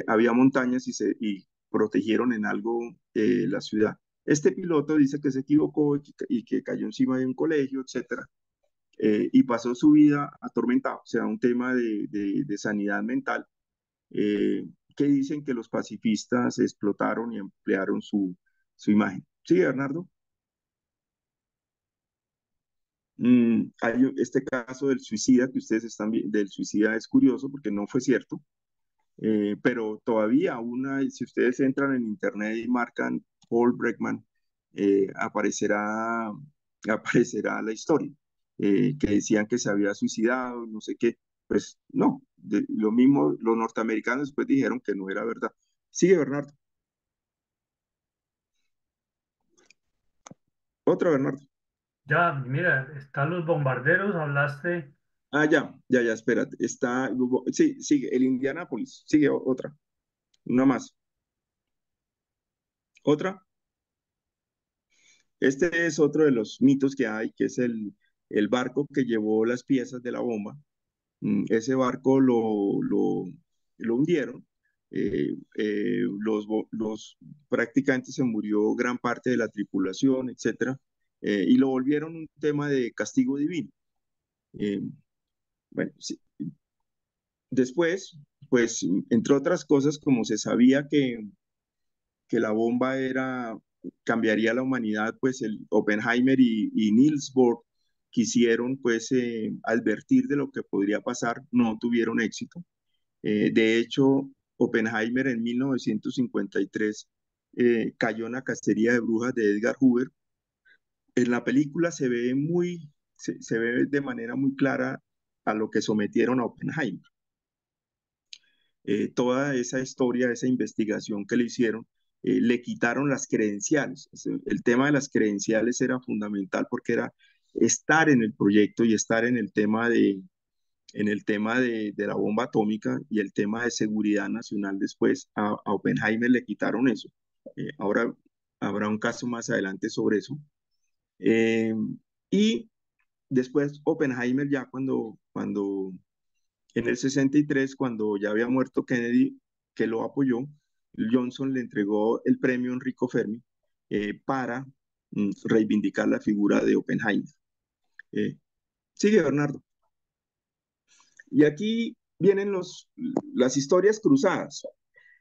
había montañas y protegieron en algo la ciudad. Este piloto dice que se equivocó y que cayó encima de un colegio, etcétera, y pasó su vida atormentado, o sea, un tema de sanidad mental, que dicen que los pacifistas explotaron y emplearon su imagen. ¿Sí, Bernardo? Este caso del suicida que ustedes están viendo, del suicida es curioso porque no fue cierto, pero todavía si ustedes entran en internet y marcan Paul Breckman, aparecerá la historia, que decían que se había suicidado, no sé qué, pues no, lo mismo los norteamericanos después dijeron que no era verdad. Sigue, Bernardo. Otra, Bernardo. Ya, mira, están los bombarderos, hablaste. Ah, ya, espérate. Sí, sigue, el Indianapolis. Sigue otra, una más. Otra. Este es otro de los mitos que hay, que es el barco que llevó las piezas de la bomba. Ese barco lo hundieron. Prácticamente se murió gran parte de la tripulación, etcétera, y lo volvieron un tema de castigo divino. Eh, bueno, sí. Después, pues, entre otras cosas, como se sabía que la bomba cambiaría la humanidad, pues el Oppenheimer y Niels Bohr quisieron pues advertir de lo que podría pasar, no tuvieron éxito. De hecho, Oppenheimer en 1953 cayó en la cacería de brujas de Edgar Hoover. En la película se ve de manera muy clara a lo que sometieron a Oppenheimer. Toda esa historia, esa investigación que le hicieron, le quitaron las credenciales. El tema de las credenciales era fundamental porque era estar en el proyecto y estar en el tema de la bomba atómica y el tema de seguridad nacional después. A Oppenheimer le quitaron eso. Ahora habrá un caso más adelante sobre eso. Eh, y después Oppenheimer ya cuando en el 63, cuando ya había muerto Kennedy, que lo apoyó, Johnson le entregó el premio Enrico Fermi para reivindicar la figura de Oppenheimer. Sigue, Bernardo. Y aquí vienen las historias cruzadas.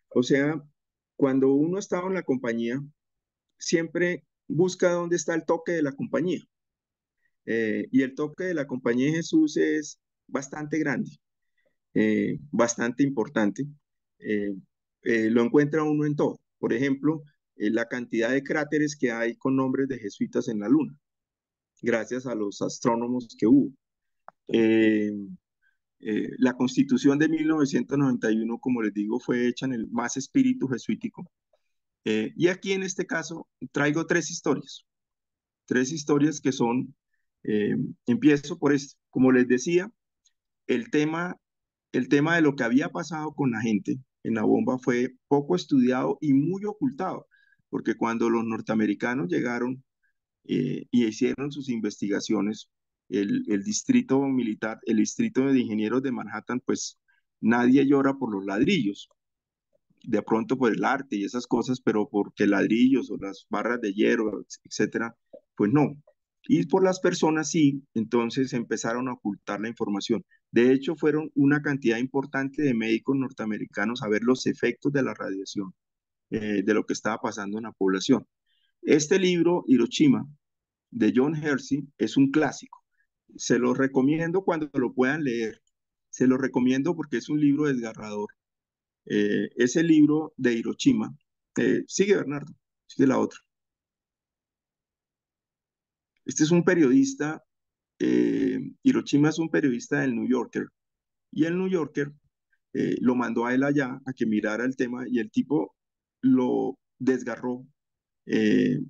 O sea, cuando uno estaba en la compañía, siempre busca dónde está el toque de la compañía. Y el toque de la compañía de Jesús es bastante grande. Bastante importante. Eh, lo encuentra uno en todo. Por ejemplo, la cantidad de cráteres que hay con nombres de jesuitas en la Luna, gracias a los astrónomos que hubo. Eh, la Constitución de 1991, como les digo, fue hecha en el más espíritu jesuítico. Y aquí en este caso traigo tres historias que son, empiezo por esto. Como les decía, el tema el tema de lo que había pasado con la gente en la bomba fue poco estudiado y muy ocultado, porque cuando los norteamericanos llegaron y hicieron sus investigaciones, el distrito militar, el distrito de ingenieros de Manhattan, pues nadie llora por los ladrillos, de pronto por el arte y esas cosas, pero porque ladrillos o las barras de hierro, etcétera, pues no. Y por las personas sí, entonces empezaron a ocultar la información. De hecho, fueron una cantidad importante de médicos norteamericanos a ver los efectos de la radiación, de lo que estaba pasando en la población. Este libro, Hiroshima, de John Hersey, es un clásico. Se lo recomiendo cuando lo puedan leer. Se lo recomiendo porque es un libro desgarrador. Ese libro de Hiroshima, sigue Bernardo, sigue la otra. Este es un periodista, Hiroshima es un periodista del New Yorker, y el New Yorker lo mandó a él allá a que mirara el tema y el tipo lo desgarró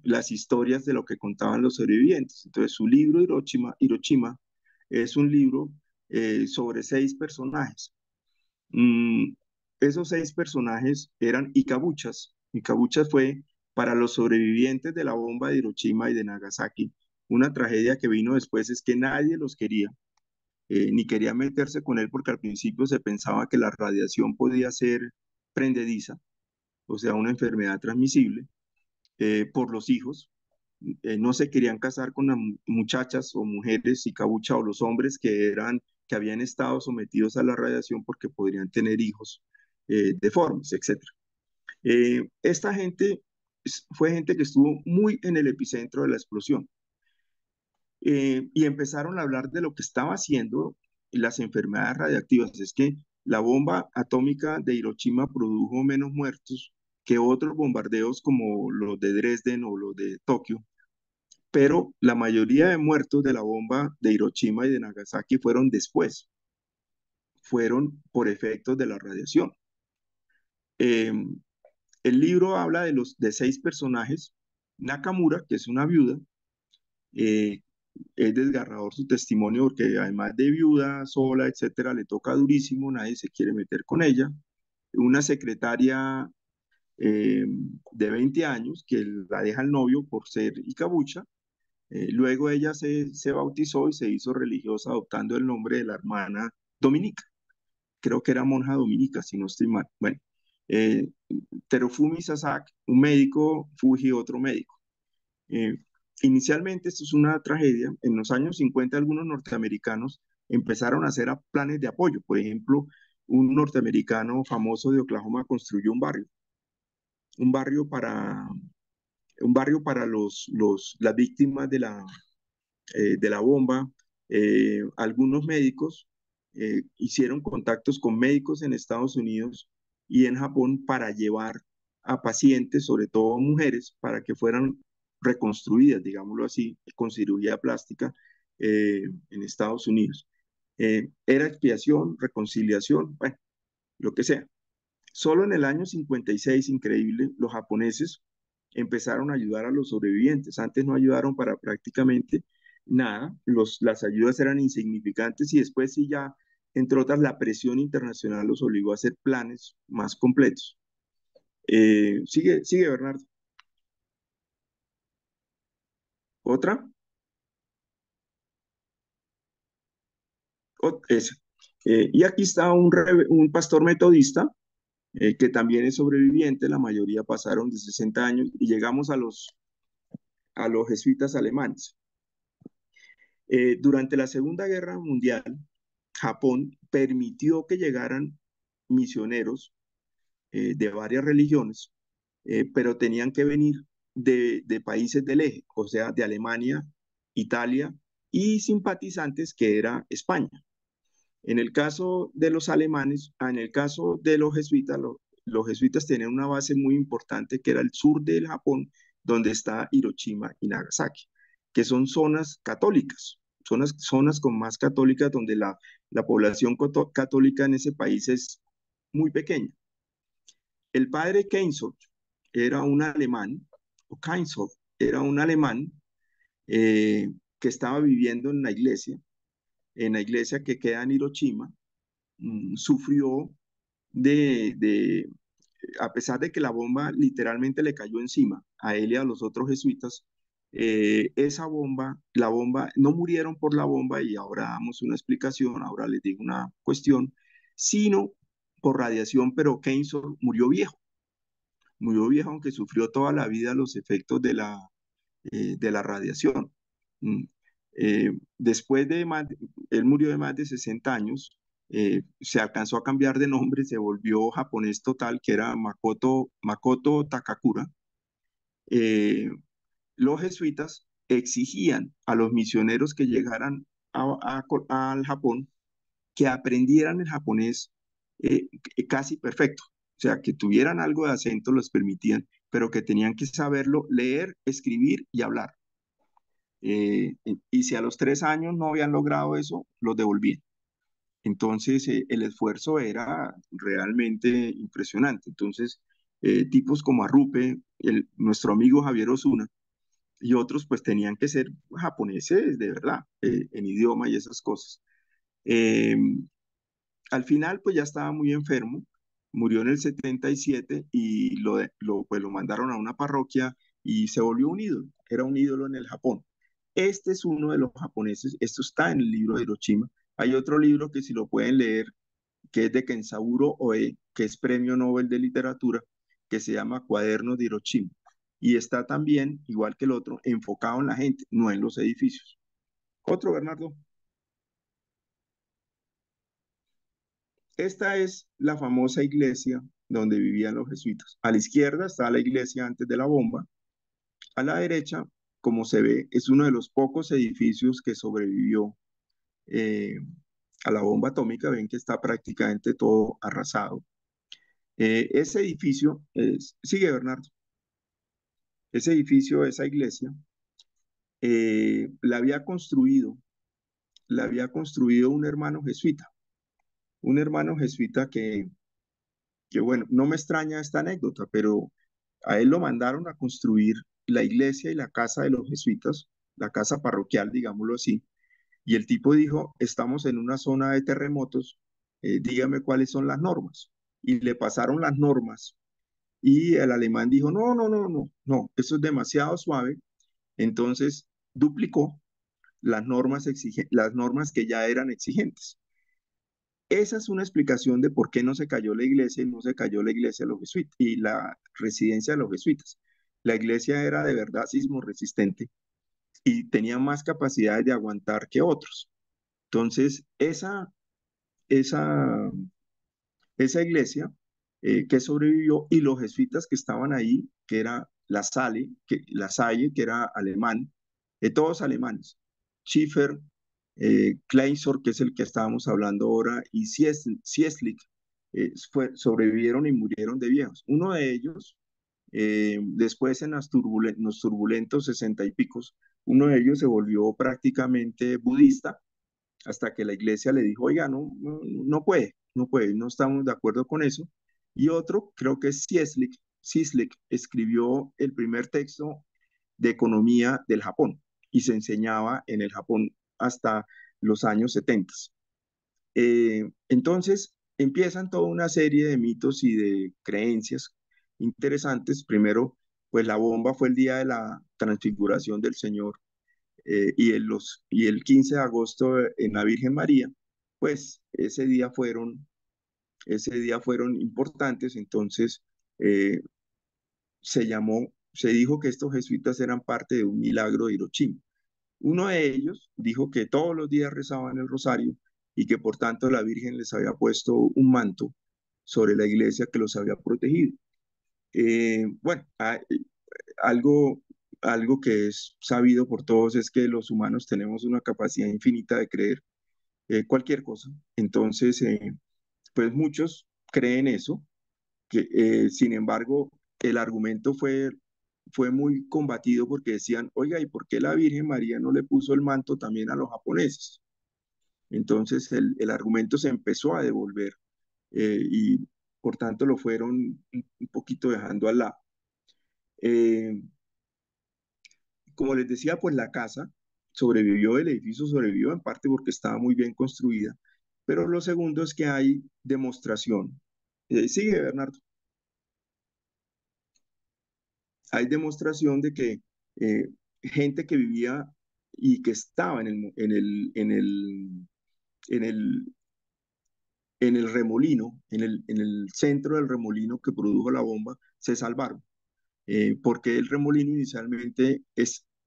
las historias de lo que contaban los sobrevivientes. Entonces su libro Hiroshima es un libro sobre 6 personajes. Mm, Esos 6 personajes eran Ikabuchas. Ikabuchas fue para los sobrevivientes de la bomba de Hiroshima y de Nagasaki. Una tragedia que vino después es que nadie los quería, ni quería meterse con él porque al principio se pensaba que la radiación podía ser prendediza, o sea, una enfermedad transmisible. por los hijos. No se querían casar con las muchachas o mujeres y cabucha o los hombres que habían estado sometidos a la radiación porque podrían tener hijos deformes, etcétera. Esta gente fue gente que estuvo muy en el epicentro de la explosión y empezaron a hablar de lo que estaba haciendo las enfermedades radiactivas. Es que la bomba atómica de Hiroshima produjo menos muertos que otros bombardeos como los de Dresden o los de Tokio, pero la mayoría de muertos de la bomba de Hiroshima y de Nagasaki fueron después, fueron por efectos de la radiación. Eh, el libro habla de 6 personajes. Nakamura, que es una viuda, eh, es desgarrador su testimonio porque además de viuda, sola, etcétera, le toca durísimo, nadie se quiere meter con ella. Una secretaria de 20 años que la deja el novio por ser Icabucha. Luego ella se bautizó y se hizo religiosa adoptando el nombre de la hermana Dominica. Creo que era monja dominica, si no estoy mal. Bueno, eh, Terofumi Sasaki, un médico, Fuji, otro médico. Eh, Inicialmente esto es una tragedia. En los años 50 algunos norteamericanos empezaron a hacer planes de apoyo. Por ejemplo, un norteamericano famoso de Oklahoma construyó un barrio para, un barrio para las víctimas de la bomba. Algunos médicos hicieron contactos con médicos en Estados Unidos y en Japón para llevar a pacientes, sobre todo mujeres, para que fueran reconstruidas, digámoslo así, con cirugía plástica en Estados Unidos. Era expiación, reconciliación, bueno, lo que sea. Solo en el año 56, increíble, los japoneses empezaron a ayudar a los sobrevivientes. Antes no ayudaron para prácticamente nada. Las ayudas eran insignificantes y después sí ya, entre otras, la presión internacional los obligó a hacer planes más completos. Sigue, Bernardo. ¿Otra? Esa. Y aquí está un pastor metodista que también es sobreviviente. La mayoría pasaron de 60 años y llegamos a los jesuitas alemanes. Durante la Segunda Guerra Mundial, Japón permitió que llegaran misioneros de varias religiones, pero tenían que venir de países del eje, o sea, de Alemania, Italia y simpatizantes que era España. En el caso de los alemanes, en el caso de los jesuitas tenían una base muy importante que era el sur del Japón, donde está Hiroshima y Nagasaki, que son zonas católicas, zonas con más católicas donde la población católica en ese país es muy pequeña. El padre Keynsor era un alemán, o Keynsor era un alemán que estaba viviendo en la iglesia que queda en Hiroshima. Sufrió de, a pesar de que la bomba literalmente le cayó encima a él y a los otros jesuitas, la bomba, no murieron por la bomba y ahora damos una explicación, ahora les digo una cuestión, sino por radiación, pero Keynsor murió viejo aunque sufrió toda la vida los efectos de la radiación. Mm. Después él murió de más de 60 años, se alcanzó a cambiar de nombre, se volvió japonés total, que era Makoto Takakura. Eh, los jesuitas exigían a los misioneros que llegaran al Japón que aprendieran el japonés casi perfecto, o sea, que tuvieran algo de acento, los permitían, pero que tenían que saberlo leer, escribir y hablar. Y si a los 3 años no habían logrado eso, los devolvían. Entonces, el esfuerzo era realmente impresionante. Entonces, tipos como Arrupe, nuestro amigo Javier Osuna y otros, pues tenían que ser japoneses de verdad, en idioma y esas cosas. Eh, Al final, pues ya estaba muy enfermo, murió en el 77 y pues lo mandaron a una parroquia y se volvió un ídolo, era un ídolo en el Japón. Este es uno de los japoneses, esto está en el libro de Hiroshima. Hay otro libro que si lo pueden leer, que es de Kensaburo Oe, que es Premio Nobel de Literatura, que se llama Cuadernos de Hiroshima. y está también, igual que el otro, enfocado en la gente, no en los edificios. Otro, Bernardo. Esta es la famosa iglesia donde vivían los jesuitas. A la izquierda está la iglesia antes de la bomba. A la derecha, como se ve, es uno de los pocos edificios que sobrevivió eh, a la bomba atómica. Ven que está prácticamente todo arrasado. Ese edificio, sigue Bernardo, ese edificio, esa iglesia, la había construido un hermano jesuita que bueno, no me extraña esta anécdota, pero a él lo mandaron a construir la iglesia y la casa de los jesuitas, la casa parroquial, digámoslo así, y el tipo dijo, estamos en una zona de terremotos, dígame cuáles son las normas. Y le pasaron las normas y el alemán dijo, no, no, no, no, no, eso es demasiado suave. Entonces duplicó las normas que ya eran exigentes. Esa es una explicación de por qué no se cayó la iglesia y no se cayó la iglesia de los jesuitas y la residencia de los jesuitas. La iglesia era de verdad sismo resistente y tenía más capacidad de aguantar que otros. Entonces, esa, esa iglesia que sobrevivió y los jesuitas que estaban ahí, que era La Salle, que era alemán, todos alemanes, Schiffer, Kleinsor, que es el que estábamos hablando ahora, y Sieslik, sobrevivieron y murieron de viejos. Uno de ellos, después en los turbulentos 60 y picos, uno de ellos se volvió prácticamente budista hasta que la iglesia le dijo, oiga, no, no, no puede, no puede, no estamos de acuerdo con eso. Y otro, creo que es Sislik, escribió el primer texto de economía del Japón y se enseñaba en el Japón hasta los años 70. Entonces empiezan toda una serie de mitos y de creencias interesantes. Primero, pues la bomba fue el día de la transfiguración del Señor y el 15 de agosto en la Virgen María, pues ese día fueron importantes, entonces eh, se dijo que estos jesuitas eran parte de un milagro de Hiroshima. Uno de ellos dijo que todos los días rezaban el rosario y que por tanto la Virgen les había puesto un manto sobre la iglesia que los había protegido. Bueno, algo, algo que es sabido por todos es que los humanos tenemos una capacidad infinita de creer cualquier cosa. Entonces, pues muchos creen eso, sin embargo, el argumento fue muy combatido porque decían, oiga, ¿y por qué la Virgen María no le puso el manto también a los japoneses? Entonces, el argumento se empezó a devolver y por tanto lo fueron un poquito dejando al lado. Eh, Como les decía, pues la casa sobrevivió, el edificio sobrevivió en parte porque estaba muy bien construida, pero lo segundo es que hay demostración. Sigue, Bernardo. Hay demostración de que gente que vivía y que estaba en el, en el remolino, en el centro del remolino que produjo la bomba, se salvaron. Porque el remolino inicialmente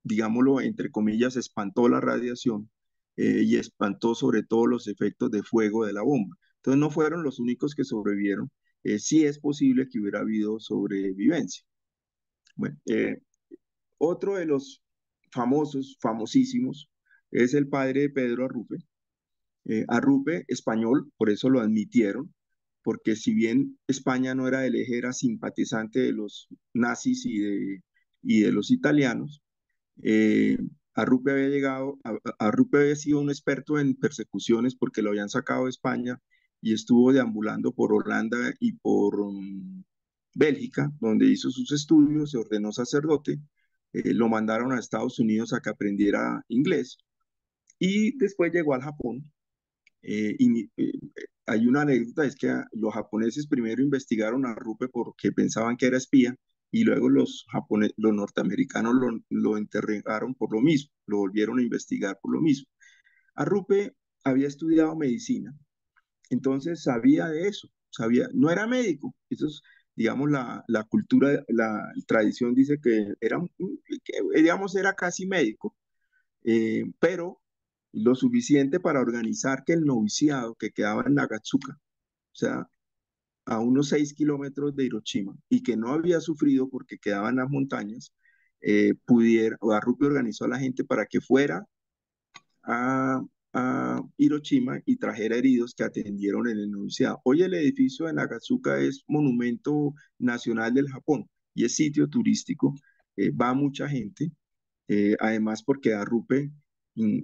digámoslo, entre comillas, espantó la radiación y espantó sobre todo los efectos de fuego de la bomba. Entonces no fueron los únicos que sobrevivieron. Sí es posible que hubiera habido sobrevivencia. Bueno, otro de los famosísimos, es el padre de Pedro Arrupe. Arrupe, español, por eso lo admitieron, porque si bien España no era el eje, era simpatizante de los nazis y de los italianos, eh, Arrupe había sido un experto en persecuciones porque lo habían sacado de España y estuvo deambulando por Holanda y por Bélgica, donde hizo sus estudios, se ordenó sacerdote, lo mandaron a Estados Unidos a que aprendiera inglés y después llegó al Japón. Hay una anécdota, es que los japoneses primero investigaron a Rupe porque pensaban que era espía y luego los norteamericanos lo interrogaron por lo mismo, lo volvieron a investigar por lo mismo. Arrupe había estudiado medicina, entonces sabía de eso, no era médico, digamos, la cultura, la tradición dice que era, digamos, era casi médico, pero lo suficiente para organizar que el noviciado que quedaba en Nagatsuka, o sea, a unos 6 kilómetros de Hiroshima, y que no había sufrido porque quedaba en las montañas, Arrupe organizó a la gente para que fuera a, a Hiroshima y trajera heridos que atendieron en el noviciado. Hoy el edificio de Nagatsuka es monumento nacional del Japón y es sitio turístico. Va mucha gente, además porque Arrupe mm,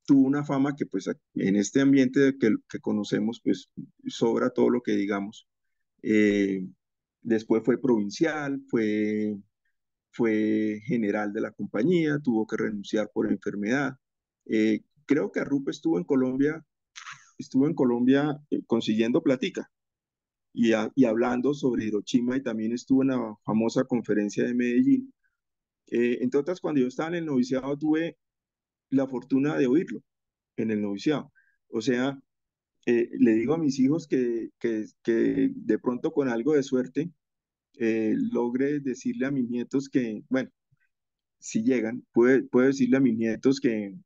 tuvo una fama que pues en este ambiente que conocemos pues sobra todo lo que digamos. Eh, Después fue provincial, fue general de la compañía, tuvo que renunciar por enfermedad. Creo que Arrupe estuvo en Colombia consiguiendo platica y hablando sobre Hiroshima y también estuvo en la famosa conferencia de Medellín. Entre otras, cuando yo estaba en el noviciado tuve la fortuna de oírlo en el noviciado. O sea, le digo a mis hijos que de pronto con algo de suerte logre decirle a mis nietos que, bueno, si llegan, puedo decirle a mis nietos que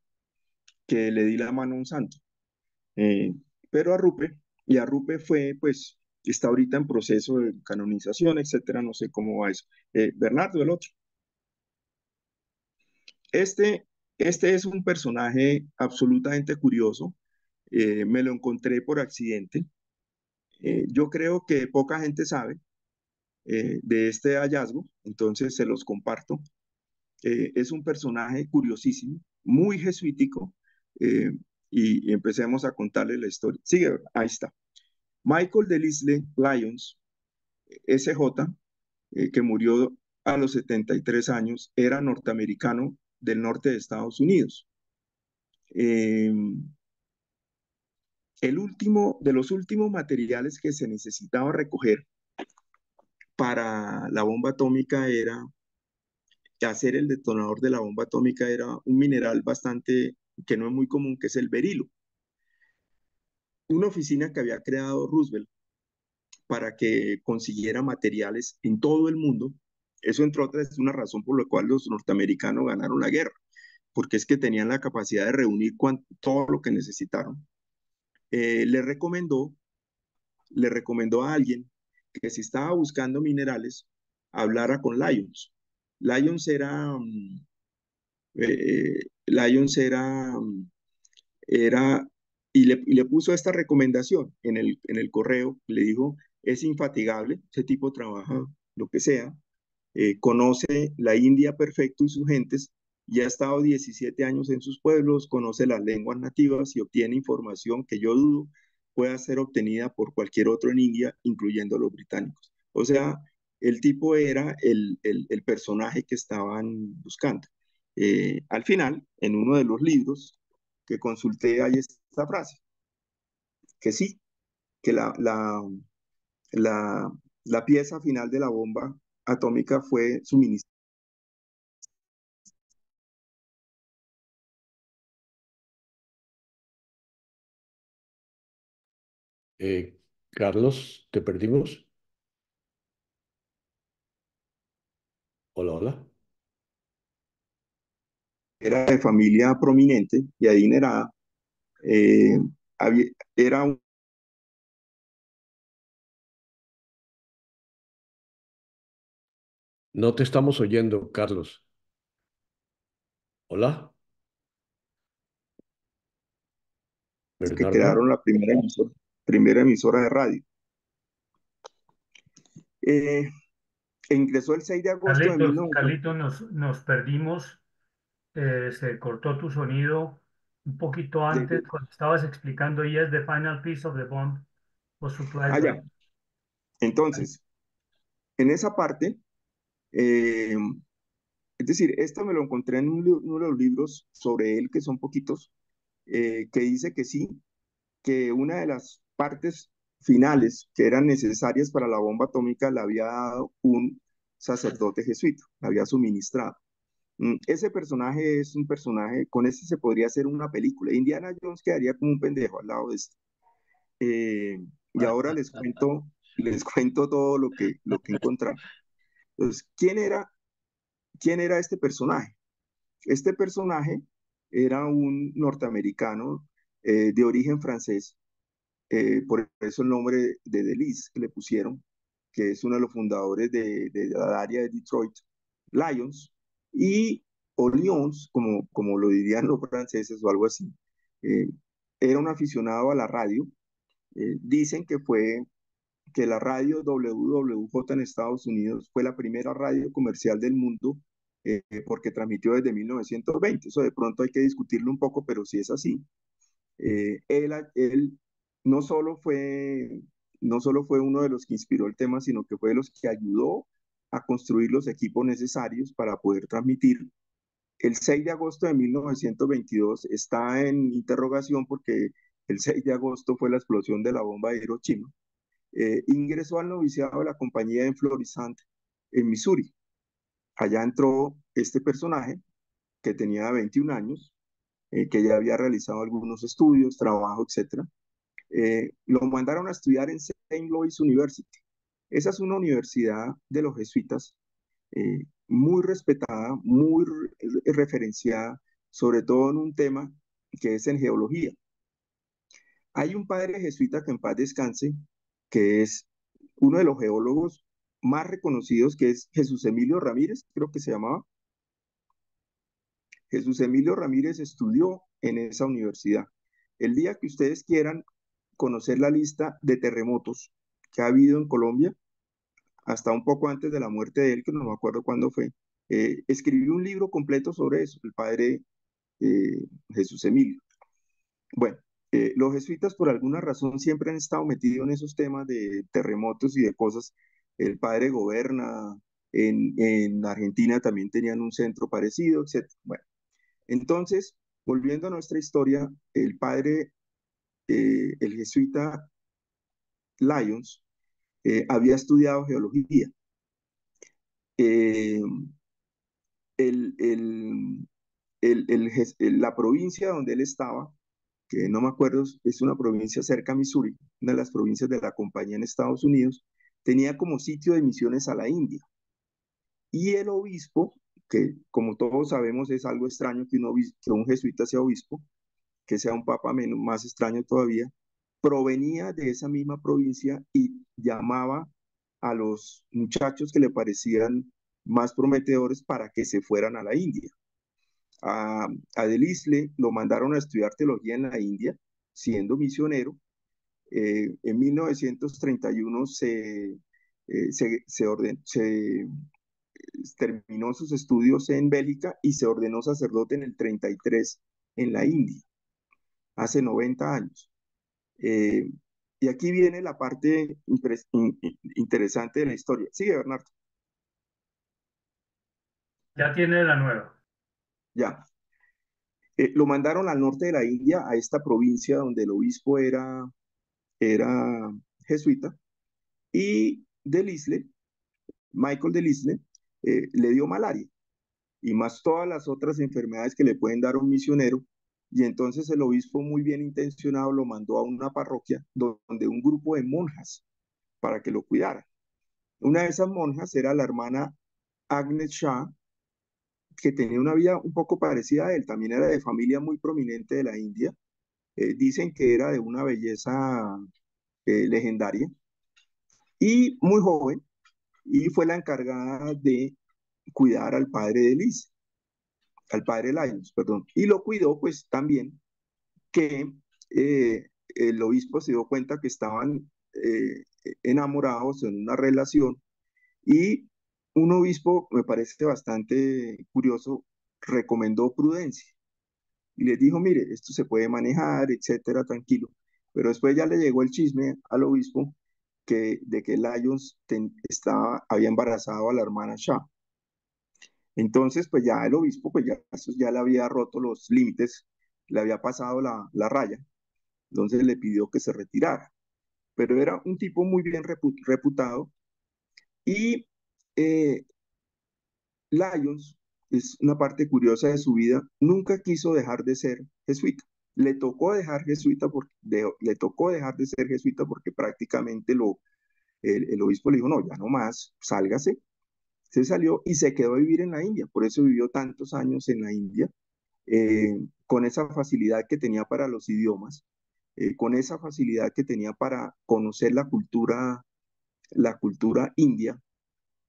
le di la mano a un santo. Eh, pero Arrupe fue, pues, está ahorita en proceso de canonización, etcétera, no sé cómo va eso. Bernardo, el otro. Este, este es un personaje absolutamente curioso. Me lo encontré por accidente. Yo creo que poca gente sabe de este hallazgo, entonces se los comparto. Es un personaje curiosísimo, muy jesuítico, eh, y empecemos a contarle la historia. Sigue, ahí está. Michael Delisle Lyons, SJ, que murió a los 73 años, era norteamericano del norte de Estados Unidos. Eh, de los últimos materiales que se necesitaba recoger para la bomba atómica era, hacer el detonador de la bomba atómica era un mineral bastante, que no es muy común, que es el berilo. Una oficina que había creado Roosevelt para que consiguiera materiales en todo el mundo. Eso, entre otras, es una razón por la cual los norteamericanos ganaron la guerra, porque es que tenían la capacidad de reunir todo lo que necesitaron. Eh, le recomendó, le recomendó a alguien que si estaba buscando minerales, hablara con Lyons. Lyons era, Lyons era y le puso esta recomendación en el correo, le dijo, es infatigable, ese tipo trabaja lo que sea, conoce la India perfecto y sus gentes, y ha estado 17 años en sus pueblos, conoce las lenguas nativas y obtiene información que yo dudo pueda ser obtenida por cualquier otro en India, incluyendo los británicos. O sea, el tipo era el personaje que estaban buscando. Al final, en uno de los libros que consulté, hay esta frase, que sí, que la, la pieza final de la bomba atómica fue suministrada. Carlos, ¿te perdimos? Hola, hola. Era de familia prominente y adinerada, eh, era un... No te estamos oyendo, Carlos. Hola, que Bernardo. crearon la primera emisora de radio. Eh, Ingresó el 6 de agosto de Carlitos, nos perdimos, se cortó tu sonido un poquito antes 1900. cuando estabas explicando Yes, the final piece of the bomb was supplied by... Ya. Entonces, en esa parte, eh, es decir, esto me lo encontré en uno de los libros sobre él, que son poquitos, que dice que sí, que una de las partes finales que eran necesarias para la bomba atómica la había dado un sacerdote jesuita, la había suministrado. Ese personaje es un personaje, con ese se podría hacer una película. Indiana Jones quedaría como un pendejo al lado de este. Y ahora les cuento, les cuento todo lo que encontré. Entonces, quién era este personaje? Este personaje era un norteamericano de origen francés, por eso el nombre de Delis que le pusieron, que es uno de los fundadores de la área de Detroit Lions, y o Lions, como lo dirían los franceses o algo así. Eh, Era un aficionado a la radio. Dicen que la radio WWJ en Estados Unidos fue la primera radio comercial del mundo, porque transmitió desde 1920. Eso de pronto hay que discutirlo un poco, pero sí es así. Él no solo fue, no solo fue uno de los que inspiró el tema, sino que fue de los que ayudó a construir los equipos necesarios para poder transmitir. El 6 de agosto de 1922 está en interrogación porque el 6 de agosto fue la explosión de la bomba de Hiroshima. Ingresó al noviciado de la compañía en Florissant, en Missouri. Allá entró este personaje que tenía 21 años, que ya había realizado algunos estudios, trabajo, etcétera. Lo mandaron a estudiar en Saint Louis University. Esa es una universidad de los jesuitas, muy respetada, muy referenciada, sobre todo en un tema que es en geología. Hay un padre jesuita que en paz descanse, que es uno de los geólogos más reconocidos, que es Jesús Emilio Ramírez, creo que se llamaba. Jesús Emilio Ramírez estudió en esa universidad. El día que ustedes quieran conocer la lista de terremotos que ha habido en Colombia, hasta un poco antes de la muerte de él, que no me acuerdo cuándo fue, escribió un libro completo sobre eso, el padre Jesús Emilio. Bueno, los jesuitas por alguna razón siempre han estado metidos en esos temas de terremotos y de cosas. El padre Goberna, en Argentina también tenían un centro parecido, etc. Bueno, entonces, volviendo a nuestra historia, el padre, el jesuita Lyons, había estudiado geología. Eh, el, el, la provincia donde él estaba, que no me acuerdo, es una provincia cerca a Missouri, una de las provincias de la compañía en Estados Unidos, tenía como sitio de misiones a la India. Y el obispo, que como todos sabemos es algo extraño que un jesuita sea obispo, que sea un papa menos, más extraño todavía, provenía de esa misma provincia y llamaba a los muchachos que le parecían más prometedores para que se fueran a la India. A Delisle lo mandaron a estudiar teología en la India, siendo misionero. En 1931 terminó sus estudios en Bélgica y se ordenó sacerdote en el 33 en la India, hace 90 años. Eh, y aquí viene la parte interesante de la historia. Sigue, Bernardo. Ya tiene la nueva. Ya. Lo mandaron al norte de la India, a esta provincia donde el obispo era jesuita, y Delisle, Michael Delisle, le dio malaria, y más todas las otras enfermedades que le pueden dar a un misionero, y entonces el obispo muy bien intencionado lo mandó a una parroquia donde un grupo de monjas para que lo cuidara. Una de esas monjas era la hermana Agnes Shah, que tenía una vida un poco parecida a él, también era de familia muy prominente de la India. Dicen que era de una belleza legendaria y muy joven, y fue la encargada de cuidar al padre de Liz, al padre Lyons, perdón, y lo cuidó pues también que el obispo se dio cuenta que estaban enamorados en una relación, y un obispo, me parece bastante curioso, recomendó prudencia y les dijo, mire, esto se puede manejar, etcétera, tranquilo. Pero después ya le llegó el chisme al obispo de que Lyons había embarazado a la hermana Shah. Entonces, pues ya el obispo, pues ya, eso ya le había roto los límites, le había pasado la raya, entonces le pidió que se retirara. Pero era un tipo muy bien reputado, y eh, Lyons, es una parte curiosa de su vida, nunca quiso dejar de ser jesuita. Le tocó dejar de ser jesuita porque prácticamente el obispo le dijo, no, ya no más, sálgase. Se salió y se quedó a vivir en la India, por eso vivió tantos años en la India, con esa facilidad que tenía para los idiomas, con esa facilidad que tenía para conocer la cultura india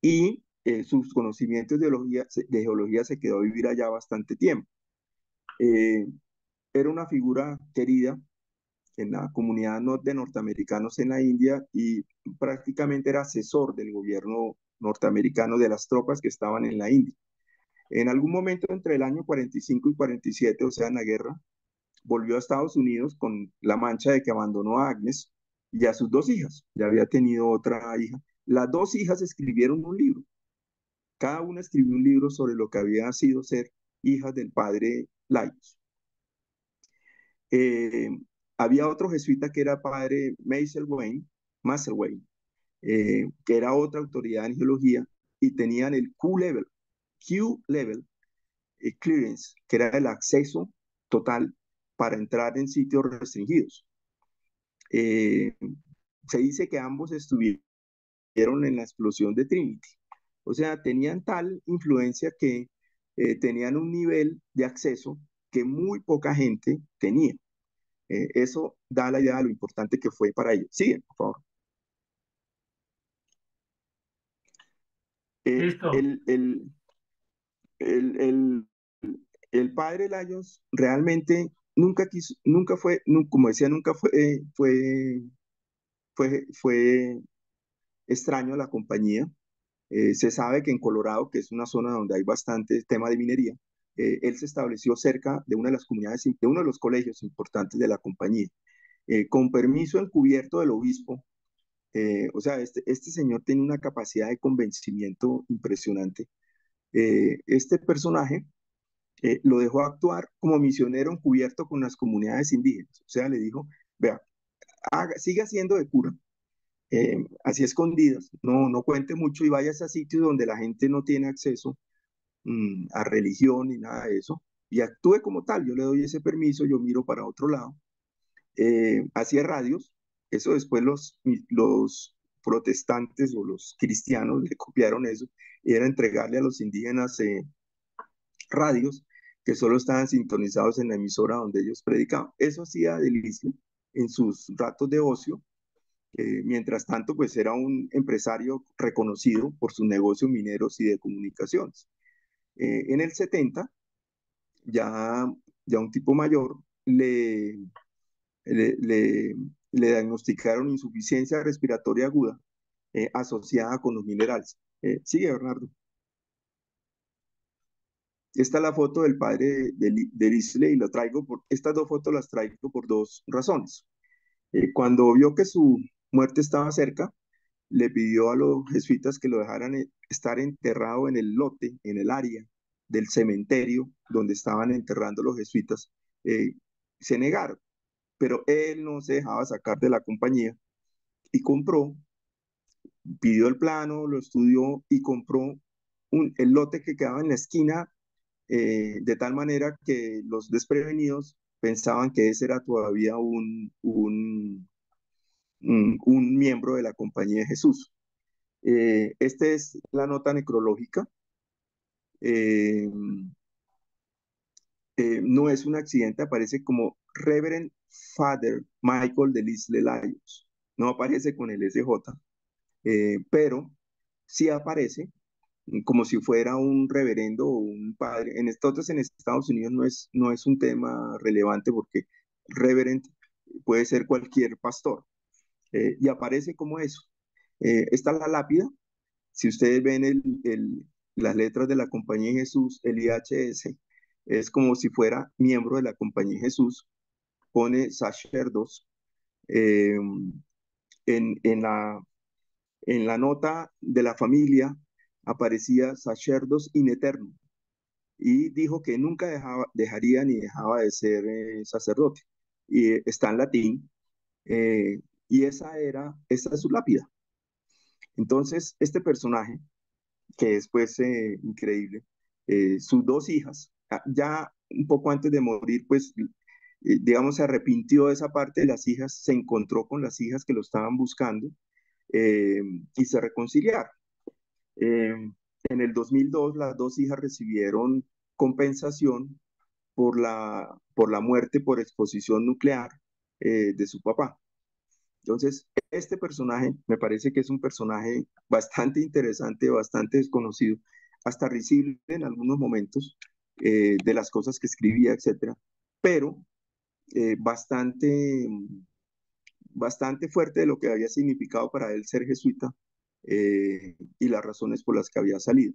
y sus conocimientos de geología se quedó a vivir allá bastante tiempo. Era una figura querida en la comunidad de norteamericanos en la India y prácticamente era asesor del gobierno norteamericano de las tropas que estaban en la India. En algún momento entre el año 45 y 47, o sea, en la guerra, volvió a Estados Unidos con la mancha de que abandonó a Agnes y a sus dos hijas. Ya había tenido otra hija. Las dos hijas escribieron un libro. Cada una escribió un libro sobre lo que había sido ser hijas del padre Laios. Eh, Había otro jesuita que era padre Maselwayne, que era otra autoridad en geología y tenían el Q-Level Clearance, que era el acceso total para entrar en sitios restringidos. Se dice que ambos estuvieron en la explosión de Trinity. O sea, tenían tal influencia que tenían un nivel de acceso que muy poca gente tenía. Eso da la idea de lo importante que fue para ellos. Siguen, por favor. Listo. El, el padre Laios realmente nunca quiso, nunca fue, como decía, nunca fue extraño a la compañía. Se sabe que en Colorado, que es una zona donde hay bastante tema de minería, él se estableció cerca de una de las comunidades, de uno de los colegios importantes de la compañía. Con permiso encubierto del obispo, o sea, este señor tiene una capacidad de convencimiento impresionante. Este personaje lo dejó actuar como misionero encubierto con las comunidades indígenas. O sea, le dijo, vea, siga haciendo de cura, así escondidas, no cuente mucho y vaya a sitios donde la gente no tiene acceso a religión ni nada de eso, y actúe como tal. Yo le doy ese permiso, yo miro para otro lado. Hacía radios, eso después los protestantes o los cristianos le copiaron eso, y era entregarle a los indígenas radios que solo estaban sintonizados en la emisora donde ellos predicaban. Eso hacía Delisle en sus ratos de ocio. Mientras tanto, pues era un empresario reconocido por sus negocios mineros y de comunicaciones. En el 70, ya, ya un tipo mayor, le, le, le diagnosticaron insuficiencia respiratoria aguda asociada con los minerales. Sigue, Bernardo. Esta es la foto del padre de Isley y estas dos fotos las traigo por dos razones. Cuando vio que su muerte estaba cerca, le pidió a los jesuitas que lo dejaran estar enterrado en el lote, en el área del cementerio donde estaban enterrando los jesuitas. Se negaron, pero él no se dejaba sacar de la compañía y pidió el plano, lo estudió y compró el lote que quedaba en la esquina, de tal manera que los desprevenidos pensaban que ese era todavía un miembro de la Compañía de Jesús. Esta es la nota necrológica. Eh, no es un accidente, aparece como Reverend Father Michael Delisle Laios. No aparece con el SJ, pero sí aparece como si fuera un reverendo o un padre. En Estados Unidos no es un tema relevante porque reverend puede ser cualquier pastor, y aparece como eso. Esta es la lápida. Si ustedes ven las letras de la Compañía de Jesús, el IHS, es como si fuera miembro de la Compañía de Jesús. Pone sacerdos. eh, en, en la, en la nota de la familia aparecía sacerdos in eterno, y dijo que nunca dejaría ni dejaba de ser sacerdote. Y está en latín, y esa es su lápida. Entonces, este personaje, que es pues increíble, sus dos hijas, ya un poco antes de morir, pues digamos, se arrepintió de esa parte de las hijas, se encontró con las hijas que lo estaban buscando, eh, y se reconciliaron. Eh, en el 2002, las dos hijas recibieron compensación por la muerte por exposición nuclear de su papá. Entonces, este personaje me parece que es un personaje bastante interesante, bastante desconocido, hasta risible en algunos momentos de las cosas que escribía, etcétera, pero bastante, bastante fuerte de lo que había significado para él ser jesuita y las razones por las que había salido.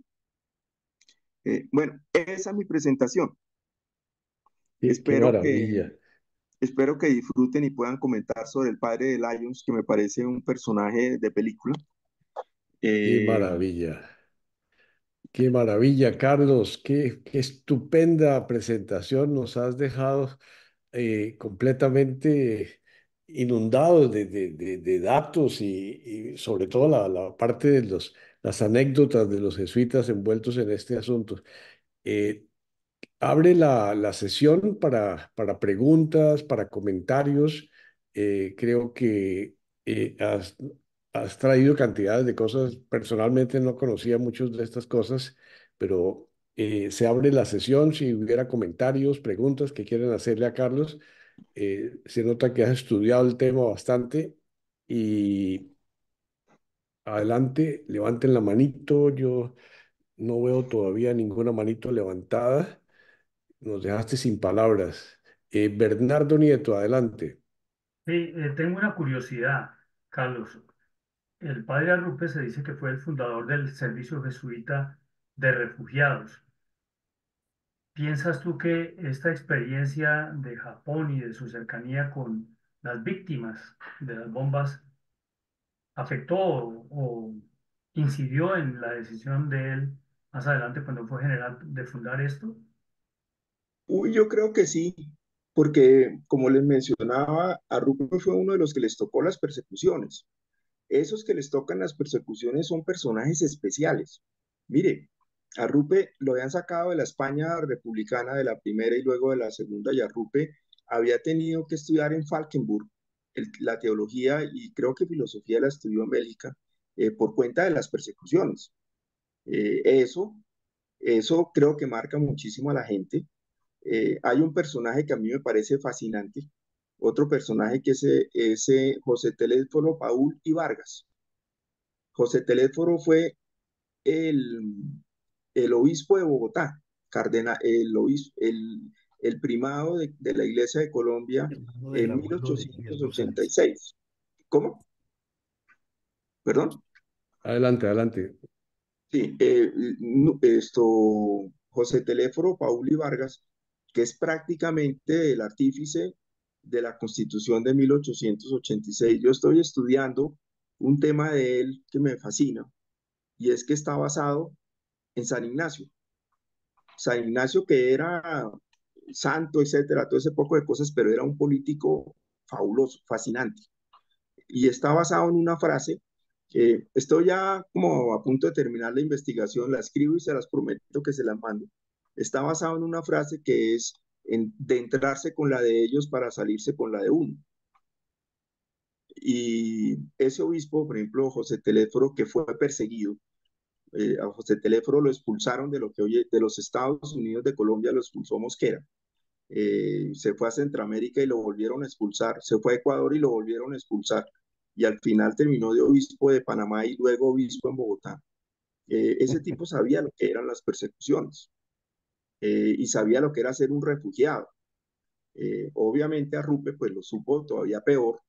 Bueno, esa es mi presentación. Qué Espero maravilla, espero que disfruten y puedan comentar sobre el padre de Lions, que me parece un personaje de película. qué Eh, maravilla. Qué maravilla, Carlos. Qué estupenda presentación. Nos has dejado completamente inundados de datos y sobre todo la parte de las anécdotas de los jesuitas envueltos en este asunto. Eh, Abre la sesión para preguntas, para comentarios. Creo que has traído cantidades de cosas. Personalmente no conocía muchas de estas cosas, pero se abre la sesión. Si hubiera comentarios, preguntas que quieran hacerle a Carlos, se nota que has estudiado el tema bastante y adelante, levanten la manito. Yo no veo todavía ninguna manito levantada. Nos dejaste sin palabras. Bernardo Nieto, adelante. Sí, tengo una curiosidad, Carlos. El padre Arrupe se dice que fue el fundador del servicio jesuita de refugiados. ¿Piensas tú que esta experiencia de Japón y de su cercanía con las víctimas de las bombas afectó o incidió en la decisión de él más adelante cuando fue general de fundar esto? Uy, yo creo que sí, porque como les mencionaba, a Rupert fue uno de los que les tocó las persecuciones. Esos que les tocan las persecuciones son personajes especiales. Mire, a Rupe lo habían sacado de la España republicana de la primera y luego de la segunda, y a Rupe había tenido que estudiar en Falkenburg la teología y creo que filosofía la estudió en Bélgica por cuenta de las persecuciones. Eh, eso, eso creo que marca muchísimo a la gente. Hay un personaje que a mí me parece fascinante, otro personaje que es ese José Telésforo Paul y Vargas. José Telésforo fue el, el obispo de Bogotá, el primado de la Iglesia de Colombia Hermano del en abuelo de Guillermo Sanz. 1886. ¿Cómo? ¿Perdón? Adelante, adelante. Sí, José Telésforo Paul y Vargas, que es prácticamente el artífice de la Constitución de 1886. Yo estoy estudiando un tema de él que me fascina, y es que está basado en San Ignacio. San Ignacio que era santo, etcétera, todo ese poco de cosas, pero era un político fabuloso, fascinante. Y está basado en una frase que estoy ya como a punto de terminar la investigación, la escribo y se las prometo que se las mando. Está basado en una frase que es de entrarse con la de ellos para salirse con la de uno. Y ese obispo, por ejemplo, José Telésforo, que fue perseguido, a José Telésforo lo expulsaron de lo que hoy de los Estados Unidos de Colombia, lo expulsó Mosquera. Se fue a Centroamérica y lo volvieron a expulsar, se fue a Ecuador y lo volvieron a expulsar, y al final terminó de obispo de Panamá y luego obispo en Bogotá. Ese tipo sabía lo que eran las persecuciones y sabía lo que era ser un refugiado. Obviamente a Rupe pues lo supo todavía peor,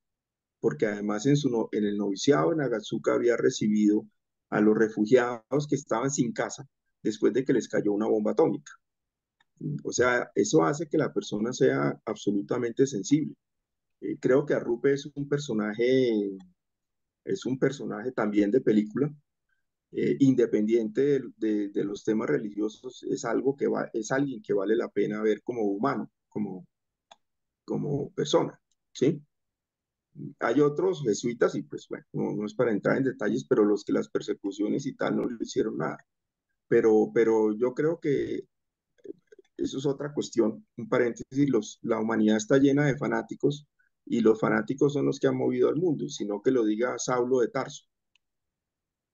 porque además en el noviciado en Agazuca había recibido a los refugiados que estaban sin casa después de que les cayó una bomba atómica. O sea, eso hace que la persona sea absolutamente sensible. Creo que Arrupe es un personaje también de película, independiente de los temas religiosos, es algo es alguien que vale la pena ver como humano, como persona, ¿sí? Hay otros jesuitas y pues bueno, no es para entrar en detalles, pero los que las persecuciones y tal no le hicieron nada. Pero yo creo que eso es otra cuestión, un paréntesis, la humanidad está llena de fanáticos y los fanáticos son los que han movido al mundo, sino que lo diga Saulo de Tarso.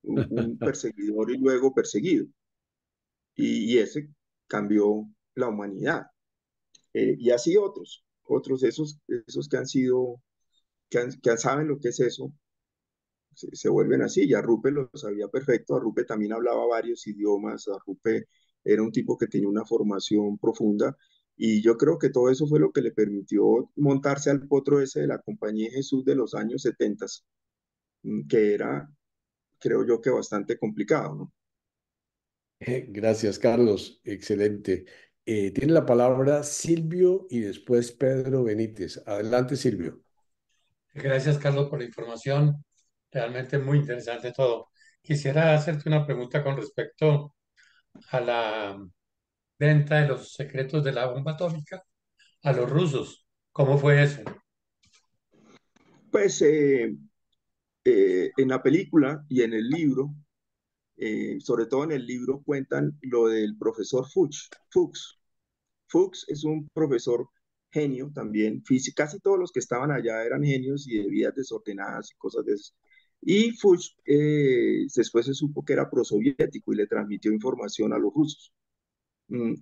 un perseguidor y luego perseguido. Y ese cambió la humanidad. Y así otros esos que han sido, que saben lo que es eso, se vuelven así. Ya Rupe lo sabía perfecto, Arrupe también hablaba varios idiomas, Arrupe era un tipo que tenía una formación profunda y yo creo que todo eso fue lo que le permitió montarse al potro ese de la Compañía de Jesús de los años 70, que era, creo yo, que bastante complicado, ¿no? Gracias, Carlos. Excelente. Tiene la palabra Silvio y después Pedro Benítez. Adelante, Silvio. Gracias, Carlos, por la información. Realmente muy interesante todo. Quisiera hacerte una pregunta con respecto a la venta de los secretos de la bomba atómica a los rusos. ¿Cómo fue eso? Pues en la película y en el libro, sobre todo en el libro, cuentan lo del profesor Fuchs. Fuchs es un profesor genio también, casi todos los que estaban allá eran genios y de vidas desordenadas y cosas de eso. Y Fuchs después se supo que era prosoviético y le transmitió información a los rusos.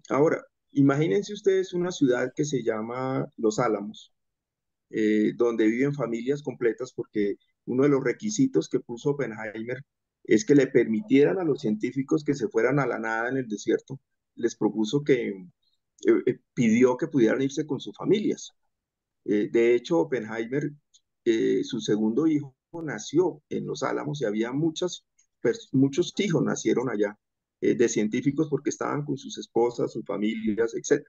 Ahora, imagínense ustedes una ciudad que se llama Los Álamos, donde viven familias completas, porque uno de los requisitos que puso Oppenheimer es que le permitieran a los científicos que se fueran a la nada en el desierto, les propuso que pidió que pudieran irse con sus familias. De hecho, Oppenheimer, su segundo hijo, nació en Los Álamos y había muchos hijos nacieron allá de científicos porque estaban con sus esposas, sus familias, etc.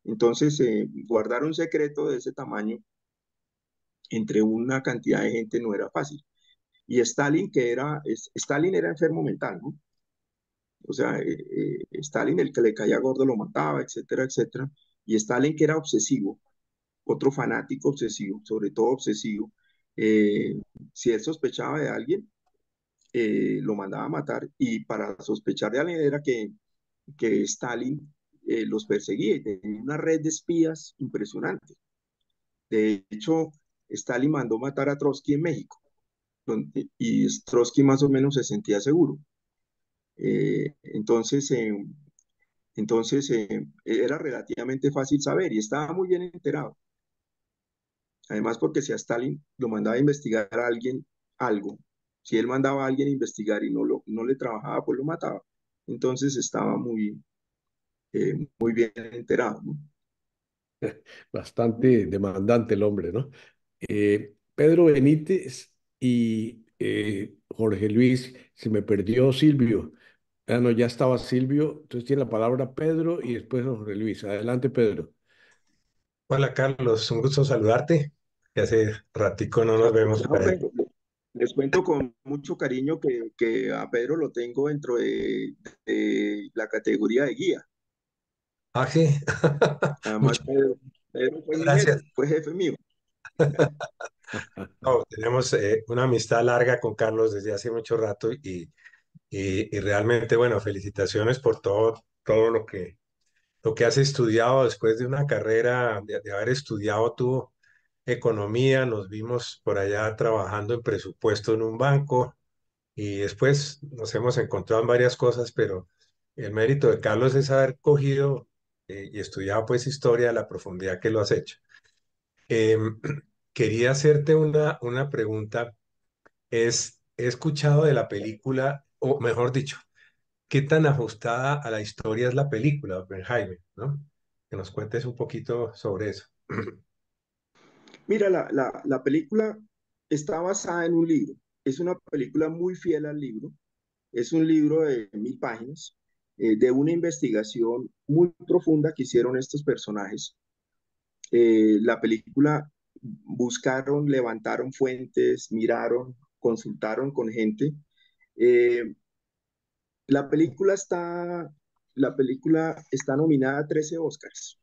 Entonces, guardar un secreto de ese tamaño entre una cantidad de gente no era fácil. Y Stalin, Stalin era enfermo mental, ¿no? O sea, Stalin, el que le caía gordo lo mataba, etcétera, etcétera. Y Stalin, que era obsesivo, otro fanático obsesivo, sobre todo obsesivo, eh, si él sospechaba de alguien, lo mandaba a matar. Y para sospechar de alguien era que Stalin los perseguía y tenía una red de espías impresionante. De hecho, Stalin mandó matar a Trotsky en México y Trotsky más o menos se sentía seguro. Entonces, era relativamente fácil saber y estaba muy bien enterado. Además, porque si a Stalin lo mandaba a investigar a alguien algo, si él mandaba a alguien a investigar y no le trabajaba, pues lo mataba. Entonces estaba muy bien enterado, ¿no? Bastante demandante el hombre, ¿no? Pedro Benítez y Jorge Luis, se me perdió Silvio. Ah, no, ya estaba Silvio, entonces tiene la palabra Pedro y después Jorge Luis. Adelante, Pedro. Hola, Carlos, un gusto saludarte. Que hace ratico no nos vemos por Chao, ahí. Pedro. Les cuento con mucho cariño que a Pedro lo tengo dentro de la categoría de guía. Ah, sí. Además, Muchas Pedro fue mi gracias. jefe, fue jefe mío. No, tenemos una amistad larga con Carlos desde hace mucho rato y realmente, bueno, felicitaciones por todo lo que has estudiado después de una carrera, de haber estudiado tu economía. Nos vimos por allá trabajando en presupuesto en un banco y después nos hemos encontrado en varias cosas, pero el mérito de Carlos es haber cogido y estudiado pues historia a la profundidad que lo has hecho. Em, Quería hacerte una pregunta. He escuchado de la película, o mejor dicho, ¿qué tan ajustada a la historia es la película, Oppenheimer, ¿no? Que nos cuentes un poquito sobre eso. Mira, la película está basada en un libro. Es una película muy fiel al libro. Es un libro de 1000 páginas, de una investigación muy profunda que hicieron estos personajes. La película buscaron, levantaron fuentes, miraron, consultaron con gente. Eh, la película está, la película está nominada a 13 Oscars.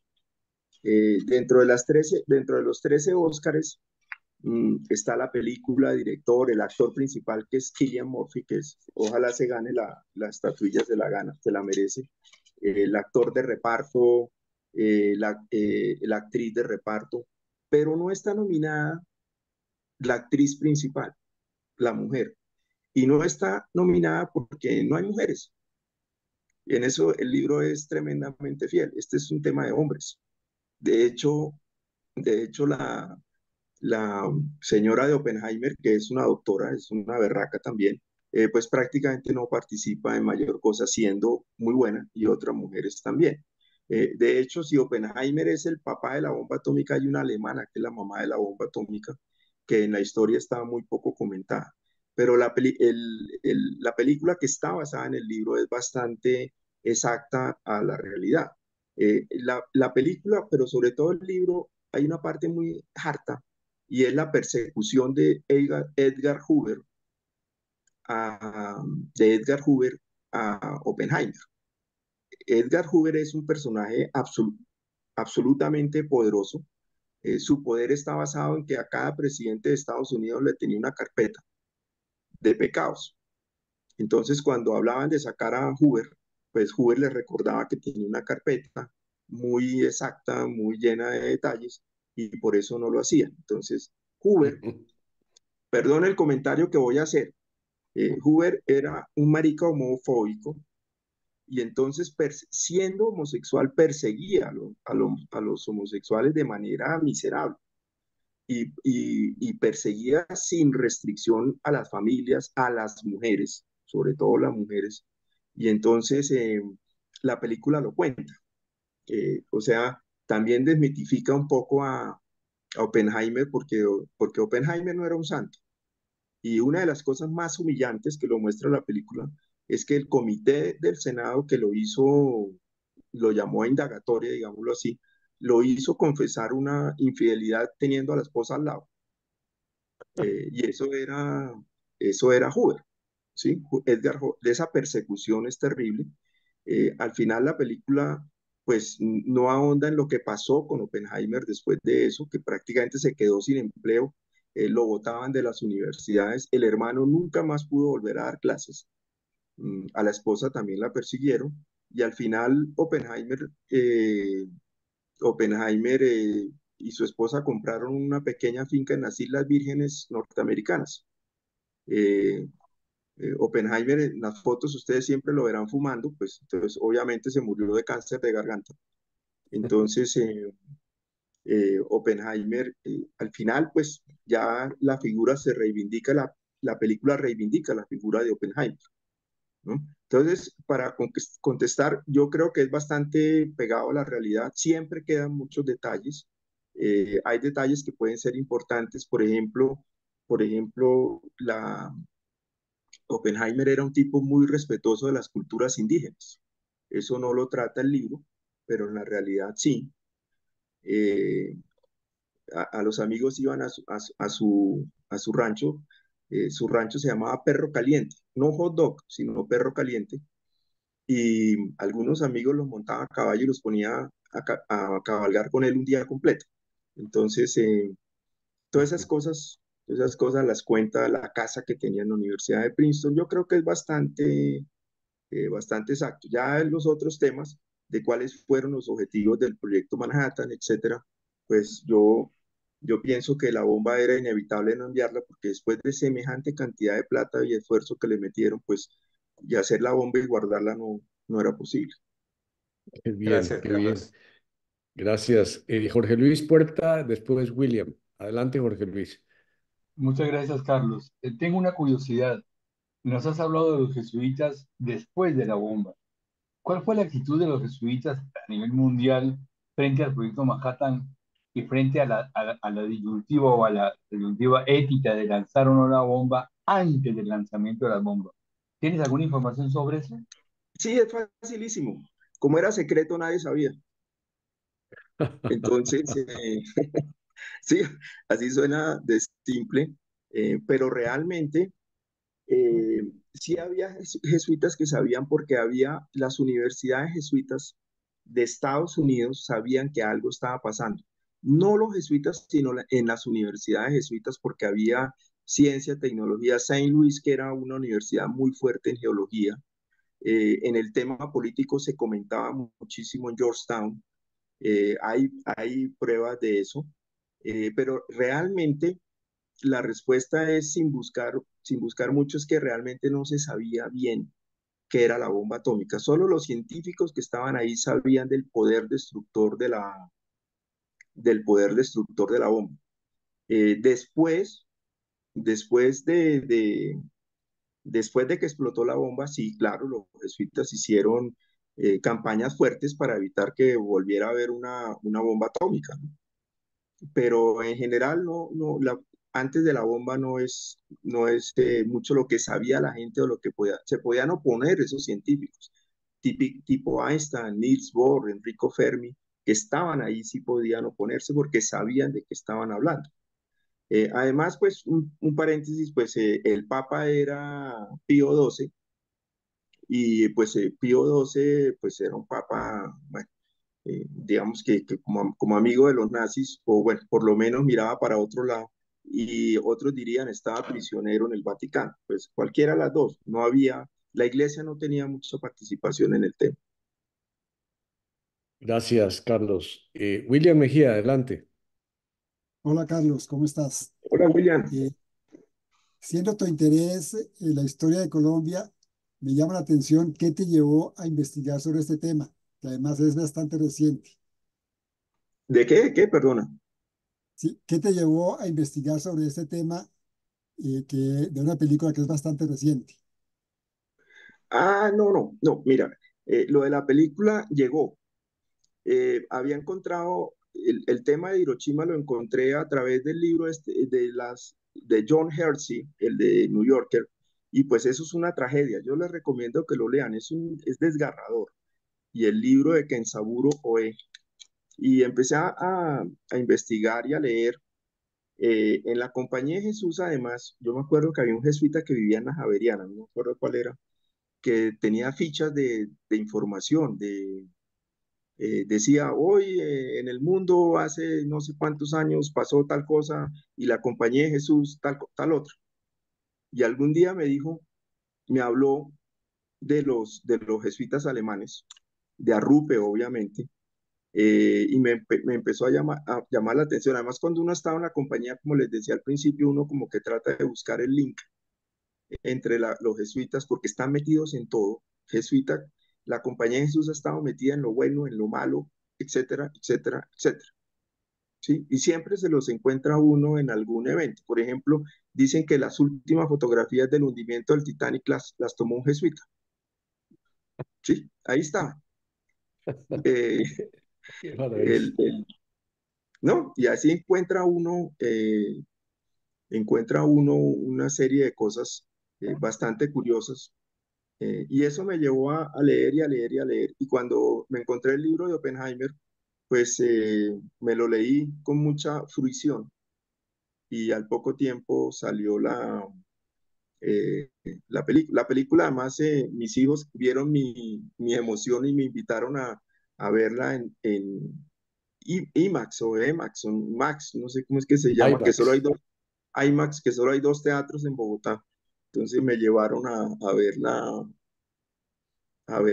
Dentro de los 13 Oscars está la película, director, el actor principal que es Cillian Murphy, ojalá se gane la estatuilla, se la merece. El actor de reparto, la actriz de reparto, pero no está nominada la actriz principal, la mujer. y no está nominada porque no hay mujeres. Y en eso el libro es tremendamente fiel. Este es un tema de hombres. De hecho, la señora de Oppenheimer, que es una doctora, es una berraca también, pues prácticamente no participa en mayor cosa, siendo muy buena, y otras mujeres también. De hecho, si Oppenheimer es el papá de la bomba atómica, hay una alemana que es la mamá de la bomba atómica, que en la historia está muy poco comentada. Pero la película que está basada en el libro es bastante exacta a la realidad. La película, pero sobre todo el libro, hay una parte muy harta y es la persecución de Edgar Hoover a, de Edgar Hoover a Oppenheimer. Edgar Hoover es un personaje absolutamente poderoso. Su poder está basado en que a cada presidente de Estados Unidos le tenía una carpeta de pecados. Entonces, cuando hablaban de sacar a Hoover, pues Hoover les recordaba que tenía una carpeta muy exacta, muy llena de detalles, y por eso no lo hacían. Entonces, Hoover, perdón el comentario que voy a hacer, Hoover era un marica homofóbico y entonces siendo homosexual perseguía a los homosexuales de manera miserable y perseguía sin restricción a las familias, a las mujeres, sobre todo las mujeres. Y entonces la película lo cuenta. O sea, también desmitifica un poco a Oppenheimer porque Oppenheimer no era un santo. Y una de las cosas más humillantes que lo muestra la película es que el comité del Senado que lo hizo, lo llamó a indagatoria, digámoslo así, lo hizo confesar una infidelidad teniendo a la esposa al lado. Y eso era Hoover, ¿sí? De esa persecución es terrible. Al final la película pues no ahonda en lo que pasó con Oppenheimer después de eso, que prácticamente se quedó sin empleo, lo botaban de las universidades, el hermano nunca más pudo volver a dar clases, a la esposa también la persiguieron, y al final Oppenheimer y su esposa compraron una pequeña finca en las Islas Vírgenes norteamericanas. Eh, Oppenheimer, en las fotos ustedes siempre lo verán fumando, pues entonces obviamente se murió de cáncer de garganta. Entonces, Oppenheimer, al final, pues ya la figura se reivindica, la película reivindica la figura de Oppenheimer, ¿no? Entonces, para contestar, yo creo que es bastante pegado a la realidad, siempre quedan muchos detalles. Hay detalles que pueden ser importantes, por ejemplo, Oppenheimer era un tipo muy respetuoso de las culturas indígenas. Eso no lo trata el libro, pero en la realidad sí. Eh, a los amigos iban a su rancho. Su rancho se llamaba Perro Caliente, no hot dog, sino Perro Caliente. Y algunos amigos los montaban a caballo y los ponía a cabalgar con él un día completo. Entonces, todas esas cosas las cuenta la casa que tenía en la Universidad de Princeton. Yo creo que es bastante exacto. Ya en los otros temas de cuáles fueron los objetivos del proyecto Manhattan, etcétera, pues yo pienso que la bomba era inevitable no enviarla porque después de semejante cantidad de plata y esfuerzo que le metieron, pues y hacer la bomba y guardarla no era posible. Qué bien, Gracias, qué bien. Carlos. Gracias. Jorge Luis Puerta, después William. Adelante, Jorge Luis. Muchas gracias, Carlos. Tengo una curiosidad. Nos has hablado de los jesuitas después de la bomba. ¿Cuál fue la actitud de los jesuitas a nivel mundial frente al proyecto Manhattan y frente a la disyuntiva o a la disyuntiva ética de lanzar o no la bomba antes del lanzamiento de la bomba? ¿Tienes alguna información sobre eso? Sí, es facilísimo. Como era secreto, nadie sabía. Entonces, sí, así suena de simple, pero realmente sí había jesuitas que sabían porque había las universidades jesuitas de Estados Unidos sabían que algo estaba pasando. No los jesuitas, sino en las universidades jesuitas porque había ciencia, tecnología. Saint Louis, que era una universidad muy fuerte en geología. En el tema político se comentaba muchísimo en Georgetown. Hay pruebas de eso, pero realmente la respuesta es sin buscar sin buscar mucho, es que realmente no se sabía bien qué era la bomba atómica. Solo los científicos que estaban ahí sabían del poder destructor de la bomba. Después, después después de que explotó la bomba, sí, claro, los jesuitas hicieron campañas fuertes para evitar que volviera a haber una bomba atómica, ¿no? Pero en general antes de la bomba no es mucho lo que sabía la gente o lo que se podían oponer esos científicos, tipo Einstein, Niels Bohr, Enrico Fermi, que estaban ahí, sí podían oponerse porque sabían de qué estaban hablando. Además, pues un paréntesis, pues el Papa era Pío XII y pues Pío XII pues era un Papa, bueno, digamos que como amigo de los nazis, o bueno, por lo menos miraba para otro lado, y otros dirían estaba prisionero en el Vaticano. Pues cualquiera de las dos, la iglesia no tenía mucha participación en el tema. Gracias, Carlos. William Mejía, adelante. Hola Carlos, ¿cómo estás? Hola, William. Eh, Siendo tu interés en la historia de Colombia, me llama la atención qué te llevó a investigar sobre este tema, que además es bastante reciente. ¿De qué? ¿Qué? Perdona. ¿Sí? ¿Qué te llevó a investigar sobre este tema de una película que es bastante reciente? Ah, no, no, no, mira, lo de la película llegó. Había encontrado el tema de Hiroshima, lo encontré a través del libro de John Hersey, el de New Yorker, y pues eso es una tragedia. Yo les recomiendo que lo lean, es desgarrador. Y el libro de Kenzaburo Oe. Y empecé a investigar y a leer. En la Compañía de Jesús, además, yo me acuerdo que había un jesuita que vivía en la Javeriana, no me acuerdo cuál era, que tenía fichas de información, decía, hoy en el mundo hace no sé cuántos años pasó tal cosa y la Compañía de Jesús tal otra. Y algún día me habló de los jesuitas alemanes, de Arrupe, obviamente, y me empezó a llamar la atención. Además, cuando uno estaba en la compañía, como les decía al principio, uno como que trata de buscar el link entre los jesuitas porque están metidos en todo. Jesuita, la Compañía de Jesús ha estado metida en lo bueno, en lo malo, etcétera, etcétera, etcétera. ¿Sí? Y siempre se los encuentra uno en algún evento. Por ejemplo, dicen que las últimas fotografías del hundimiento del Titanic las tomó un jesuita. Sí, ahí está. Eh, Qué maravilla. ¿No? Y así encuentra uno una serie de cosas bastante curiosas. Y eso me llevó a leer y a leer y a leer. Y cuando me encontré el libro de Oppenheimer, pues me lo leí con mucha fruición y al poco tiempo salió eh, la película. Además, mis hijos vieron mi emoción y me invitaron a verla en IMAX o EMAX o Max, no sé cómo es que se llama, que solo hay IMAX. dos, IMAX, que solo hay dos teatros en Bogotá. Entonces me llevaron a ver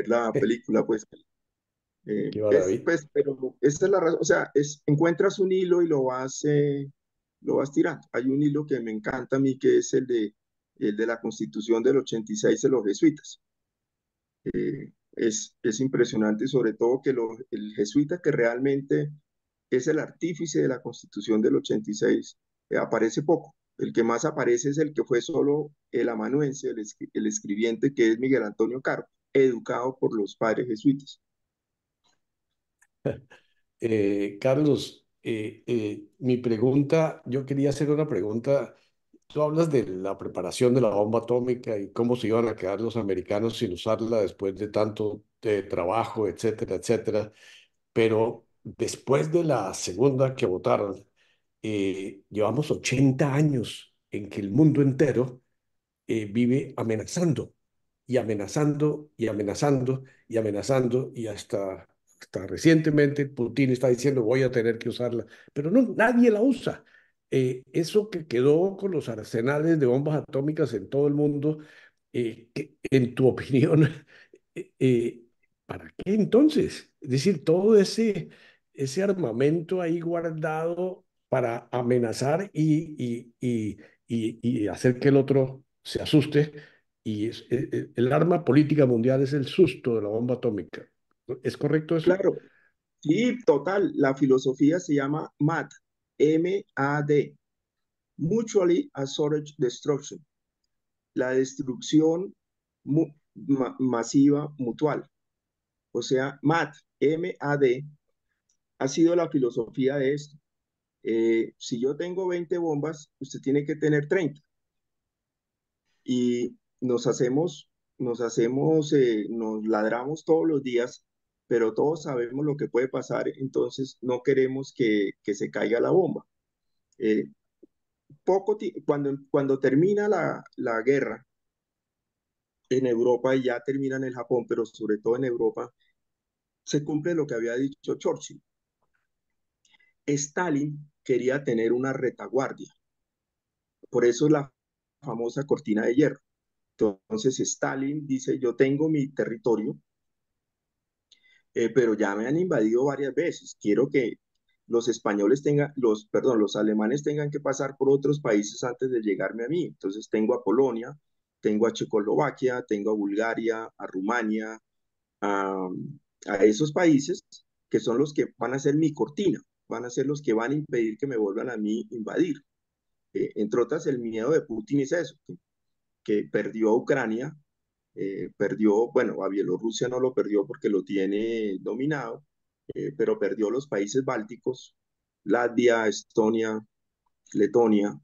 la película, pues. Qué maravilla. Pues, pero esta es la razón, o sea, encuentras un hilo y lo vas tirando. Hay un hilo que me encanta a mí, que es el de la Constitución del 86 de los jesuitas. Es impresionante, sobre todo que el jesuita que realmente es el artífice de la Constitución del 86, aparece poco. El que más aparece es el que fue solo el amanuense, el escribiente, que es Miguel Antonio Caro, educado por los padres jesuitas. Carlos, mi pregunta, yo quería hacer una pregunta. Tú hablas de la preparación de la bomba atómica y cómo se iban a quedar los americanos sin usarla después de tanto trabajo, etcétera, etcétera. Pero después de la segunda que votaron, llevamos 80 años en que el mundo entero vive amenazando y amenazando y amenazando y amenazando y hasta recientemente Putin está diciendo voy a tener que usarla, pero no, nadie la usa. Eso que quedó con los arsenales de bombas atómicas en todo el mundo, en tu opinión, eh, eh, ¿para qué entonces? Es decir, todo ese armamento ahí guardado para amenazar y hacer que el otro se asuste y el arma política mundial es el susto de la bomba atómica. ¿Es correcto eso? Claro, sí, total. La filosofía se llama MAD, M-A-D, Mutually Assured Destruction, la destrucción masiva mutual. O sea, MAD, M-A-D, ha sido la filosofía de esto. Si yo tengo 20 bombas, usted tiene que tener 30. Y nos ladramos todos los días, pero todos sabemos lo que puede pasar, entonces no queremos que se caiga la bomba. Eh, cuando termina la guerra en Europa y ya termina en el Japón, pero sobre todo en Europa, se cumple lo que había dicho Churchill. Stalin quería tener una retaguardia, por eso la famosa cortina de hierro. Entonces Stalin dice, yo tengo mi territorio, pero ya me han invadido varias veces. Quiero que los españoles perdón, los alemanes tengan que pasar por otros países antes de llegarme a mí. Entonces tengo a Polonia, tengo a Checoslovaquia, tengo a Bulgaria, a Rumania, a, a esos países que son los que van a ser mi cortina, van a ser los que van a impedir que me vuelvan a mí invadir. Entre otras, el miedo de Putin es eso, que perdió a Ucrania, perdió, bueno, a Bielorrusia no lo perdió porque lo tiene dominado, pero perdió los países bálticos, Latvia, Estonia, Letonia,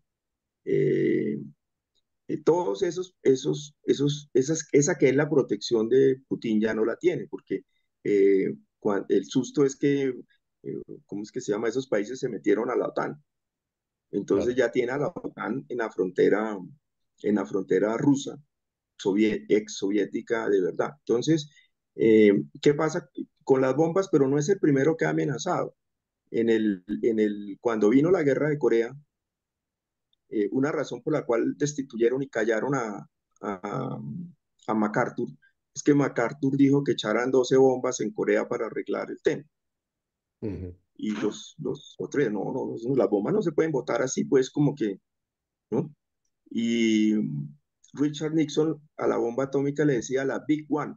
eh, todos esa que es la protección de Putin ya no la tiene, porque el susto es que, ¿cómo es que se llama? Esos países se metieron a la OTAN, entonces Claro. ya tiene a la OTAN en la frontera rusa, ex soviética de verdad. Entonces, ¿qué pasa con las bombas? Pero no es el primero que ha amenazado. Cuando vino la guerra de Corea, una razón por la cual destituyeron y callaron a MacArthur es que MacArthur dijo que echaran 12 bombas en Corea para arreglar el tema. Ujú. Y los otros, no, las bombas no se pueden botar así, pues como que, ¿no? Y Richard Nixon a la bomba atómica le decía la Big One.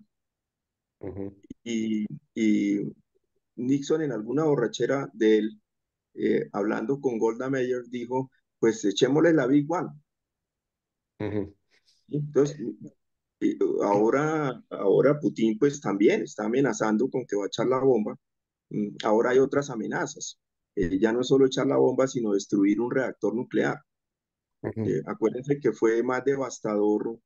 Ujú. Y, y Nixon en alguna borrachera de él, hablando con Golda Meir, dijo, pues echémosle la Big One. Ujú. ¿Sí? Entonces, ahora Putin pues también está amenazando con que va a echar la bomba. Ahora hay otras amenazas. Ya no es solo echar la bomba, sino destruir un reactor nuclear. Ujú. Acuérdense que fue más devastador,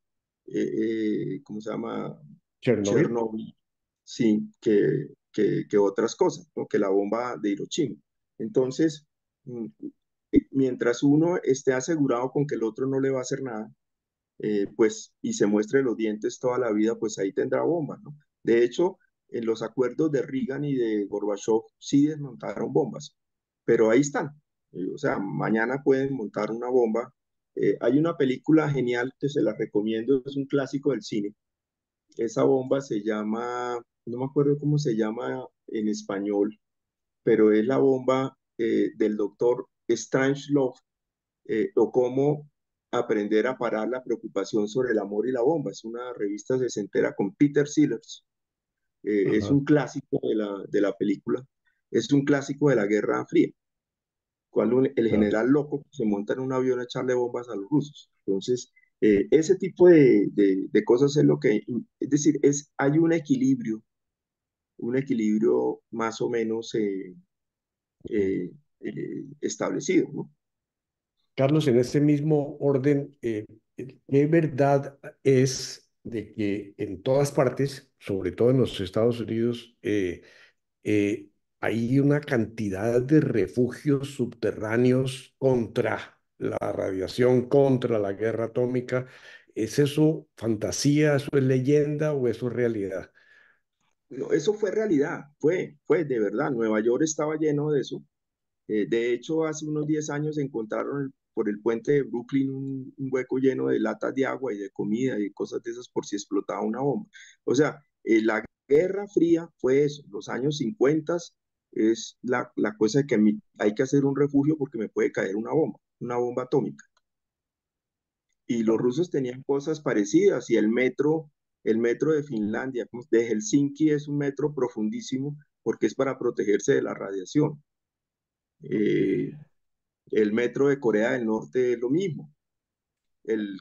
¿cómo se llama? Chernobyl. Chernobyl, sí, que otras cosas, ¿no? Que la bomba de Hiroshima. Entonces, mm, mientras uno esté asegurado con que el otro no le va a hacer nada, pues, y se muestre los dientes toda la vida, pues ahí tendrá bombas, ¿no? De hecho, en los acuerdos de Reagan y de Gorbachev sí desmontaron bombas, pero ahí están. O sea, mañana pueden montar una bomba. Hay una película genial que se la recomiendo, es un clásico del cine. Esa bomba se llama, no me acuerdo cómo se llama en español, pero es la bomba del doctor Strangelove, o cómo aprender a parar la preocupación sobre el amor y la bomba. Es una revista sesentera con Peter Sellers. Es Ajá. un clásico de la película. Es un clásico de la Guerra Fría. Cuando el Claro. general loco se monta en un avión a echarle bombas a los rusos. Entonces, ese tipo de cosas es lo que, es decir, hay un equilibrio más o menos establecido, ¿no? Carlos, en ese mismo orden, ¿qué verdad es de que en todas partes, sobre todo en los Estados Unidos, eh, hay una cantidad de refugios subterráneos contra la radiación, contra la guerra atómica? ¿Es eso fantasía, eso es leyenda o eso es realidad? No, eso fue realidad, fue de verdad. Nueva York estaba lleno de eso. De hecho, hace unos 10 años encontraron por el puente de Brooklyn un hueco lleno de latas de agua y de comida y cosas de esas por si explotaba una bomba. O sea, la Guerra Fría fue eso. Los años 50 es la cosa de que hay que hacer un refugio porque me puede caer una bomba atómica. y los rusos tenían cosas parecidas, y el metro de Finlandia, de Helsinki, es un metro profundísimo porque es para protegerse de la radiación. Eh, el metro de Corea del Norte es lo mismo.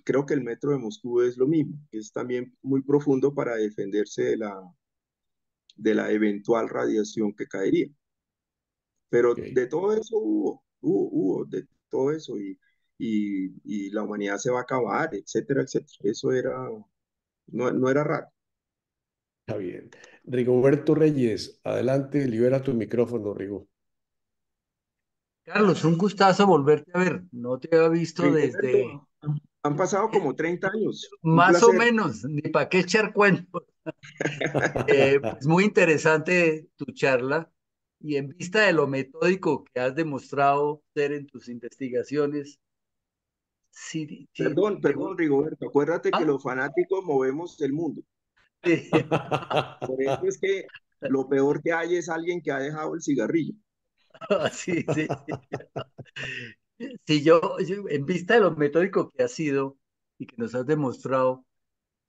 Creo que el metro de Moscú es lo mismo, es también muy profundo para defenderse de la eventual radiación que caería. Pero Ok, de todo eso hubo de todo eso, y la humanidad se va a acabar, etcétera, etcétera. Eso no era raro. está bien. Rigoberto Reyes, adelante, libera tu micrófono, Rigo. Carlos, un gustazo volverte a ver. No te había visto desde Rigoberto, han pasado como 30 años. Un más o placer. menos, ni para qué echar cuentos. Pues muy interesante tu charla y en vista de lo metódico que has demostrado ser en tus investigaciones, sí, sí, Perdón, perdón, Rigoberto. Acuérdate que ah, los fanáticos movemos el mundo. sí, Por eso es que lo peor que hay es alguien que ha dejado el cigarrillo. sí, sí, sí. Sí, en vista de lo metódico que has sido y que nos has demostrado,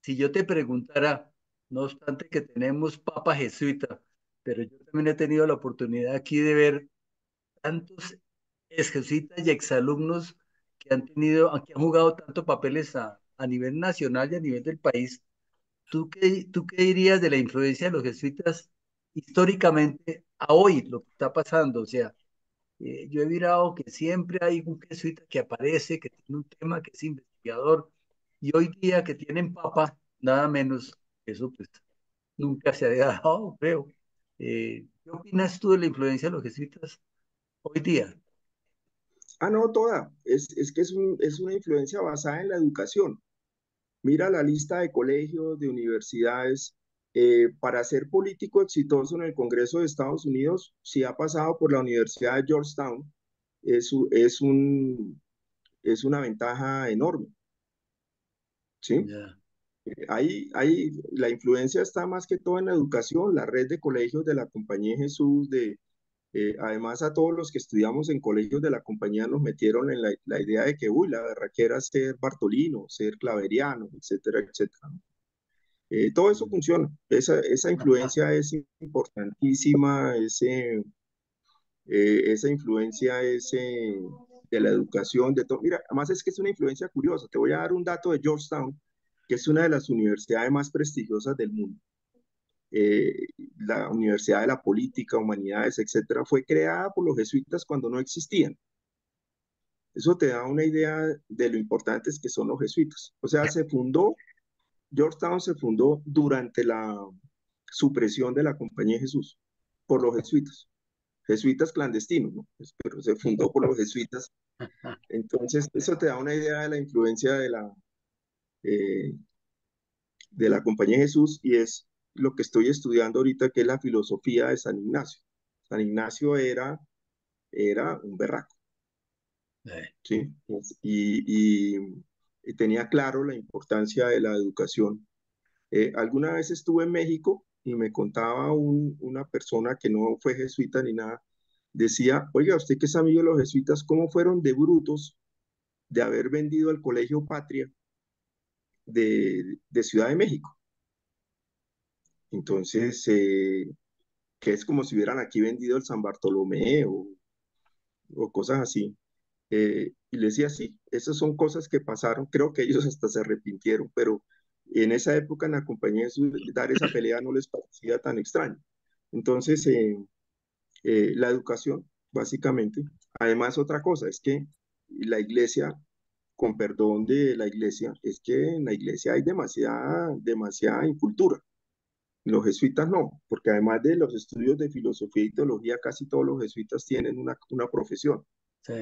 si yo te preguntara, no obstante que tenemos papa jesuita, pero yo también he tenido la oportunidad aquí de ver tantos ex jesuitas y exalumnos que han tenido, que han jugado tantos papeles a nivel nacional y a nivel del país. ¿Tú qué dirías de la influencia de los jesuitas históricamente a hoy, lo que está pasando? O sea, yo he mirado que siempre hay un jesuita que aparece, que tiene un tema, que es investigador, y hoy día que tienen papa, nada menos, eso pues nunca se había dado, creo. ¿Qué opinas tú de la influencia de los jesuitas hoy día? Ah, no, toda. Es que es una influencia basada en la educación. Mira la lista de colegios, de universidades. Para ser político exitoso en el Congreso de Estados Unidos, si ha pasado por la Universidad de Georgetown, es una ventaja enorme, ¿sí? Ya. La influencia está más que todo en la educación, la red de colegios de la Compañía de Jesús, además a todos los que estudiamos en colegios de la compañía nos metieron en la idea de que, uy, la berraquera es ser bartolino, ser claveriano, etcétera, etcétera. Todo eso funciona, esa influencia es importantísima, esa influencia de la educación, de todo. Mira, además es que es una influencia curiosa. Te voy a dar un dato de Georgetown, que es una de las universidades más prestigiosas del mundo. Eh, la Universidad de la Política, Humanidades, etcétera, fue creada por los jesuitas cuando no existían. Eso te da una idea de lo importantes que son los jesuitas. O sea, Georgetown se fundó durante la supresión de la Compañía de Jesús por los jesuitas clandestinos, ¿no? Pero se fundó por los jesuitas. Entonces, eso te da una idea de la influencia eh, de la Compañía de Jesús, y es lo que estoy estudiando ahorita, que es la filosofía de San Ignacio. San Ignacio era un berraco, Eh, ¿sí? Y tenía claro la importancia de la educación. Alguna vez estuve en México y me contaba una persona que no fue jesuita ni nada, decía, oiga, usted que es amigo de los jesuitas, ¿cómo fueron de brutos de haber vendido el Colegio Patria de Ciudad de México? Entonces, que es como si hubieran aquí vendido el San Bartolomé o cosas así. Y le decía, sí, esas son cosas que pasaron, creo que ellos hasta se arrepintieron, pero en esa época en la compañía de dar esa pelea no les parecía tan extraño. Entonces, la educación, básicamente. Además, otra cosa es que la iglesia, con perdón de la iglesia, es que en la iglesia hay demasiada incultura. Los jesuitas no, porque además de los estudios de filosofía y teología, casi todos los jesuitas tienen una profesión. sí,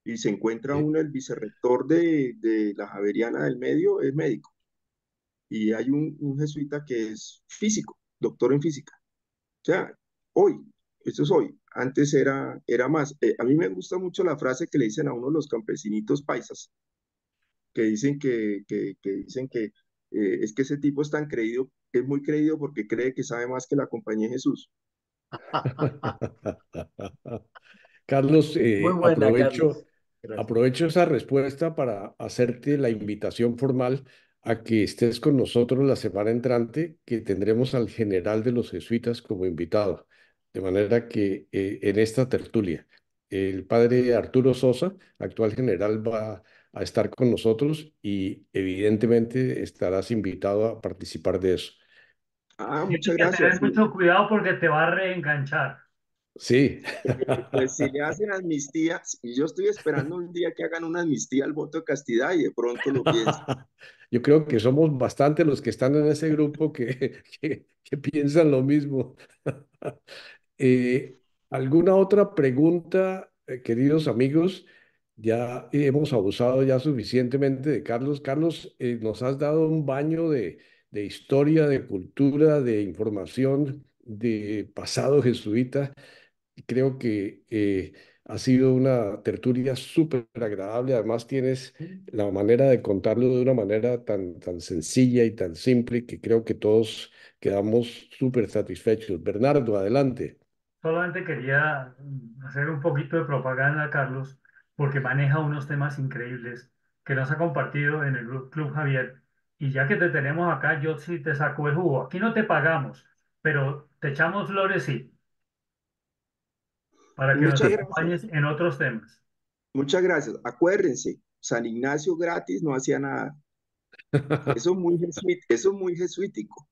Y se encuentra Eh, uno, el vicerrector de la Javeriana del Medio, es médico. Y hay un jesuita que es físico, doctor en física. O sea, hoy, esto es hoy, antes era más. A mí me gusta mucho la frase que le dicen a uno los campesinitos paisas, que dicen que es que ese tipo es tan creído, es muy creído porque cree que sabe más que la compañía de Jesús. Carlos, muy buena, aprovecho Carlos. Gracias. Aprovecho esa respuesta para hacerte la invitación formal a que estés con nosotros la semana entrante, que tendremos al general de los jesuitas como invitado. De manera que en esta tertulia, el padre Arturo Sosa, actual general, va a estar con nosotros y evidentemente estarás invitado a participar de eso. Ah, Tienes muchas que gracias. tener Sí. mucho cuidado porque te va a reenganchar. Sí. Pues si le hacen amnistía, y yo estoy esperando un día que hagan una amnistía al voto de castidad y de pronto lo pienso. Yo creo que somos bastante los que están en ese grupo que piensan lo mismo. Eh, ¿Alguna otra pregunta, queridos amigos? Ya hemos abusado ya suficientemente de Carlos. Carlos, nos has dado un baño de historia, de cultura, de información, de pasado jesuita. Creo que ha sido una tertulia súper agradable. Además, tienes la manera de contarlo de una manera tan sencilla y tan simple que creo que todos quedamos súper satisfechos. Bernardo, adelante. Solamente quería hacer un poquito de propaganda, Carlos, porque maneja unos temas increíbles que nos ha compartido en el Club Javier. Y ya que te tenemos acá, yo sí te saco el jugo. Aquí no te pagamos, pero te echamos flores sí, para que nos Muchas acompañes gracias. en otros temas. Muchas gracias. Acuérdense, San Ignacio gratis no hacía nada. Eso es muy jesuítico.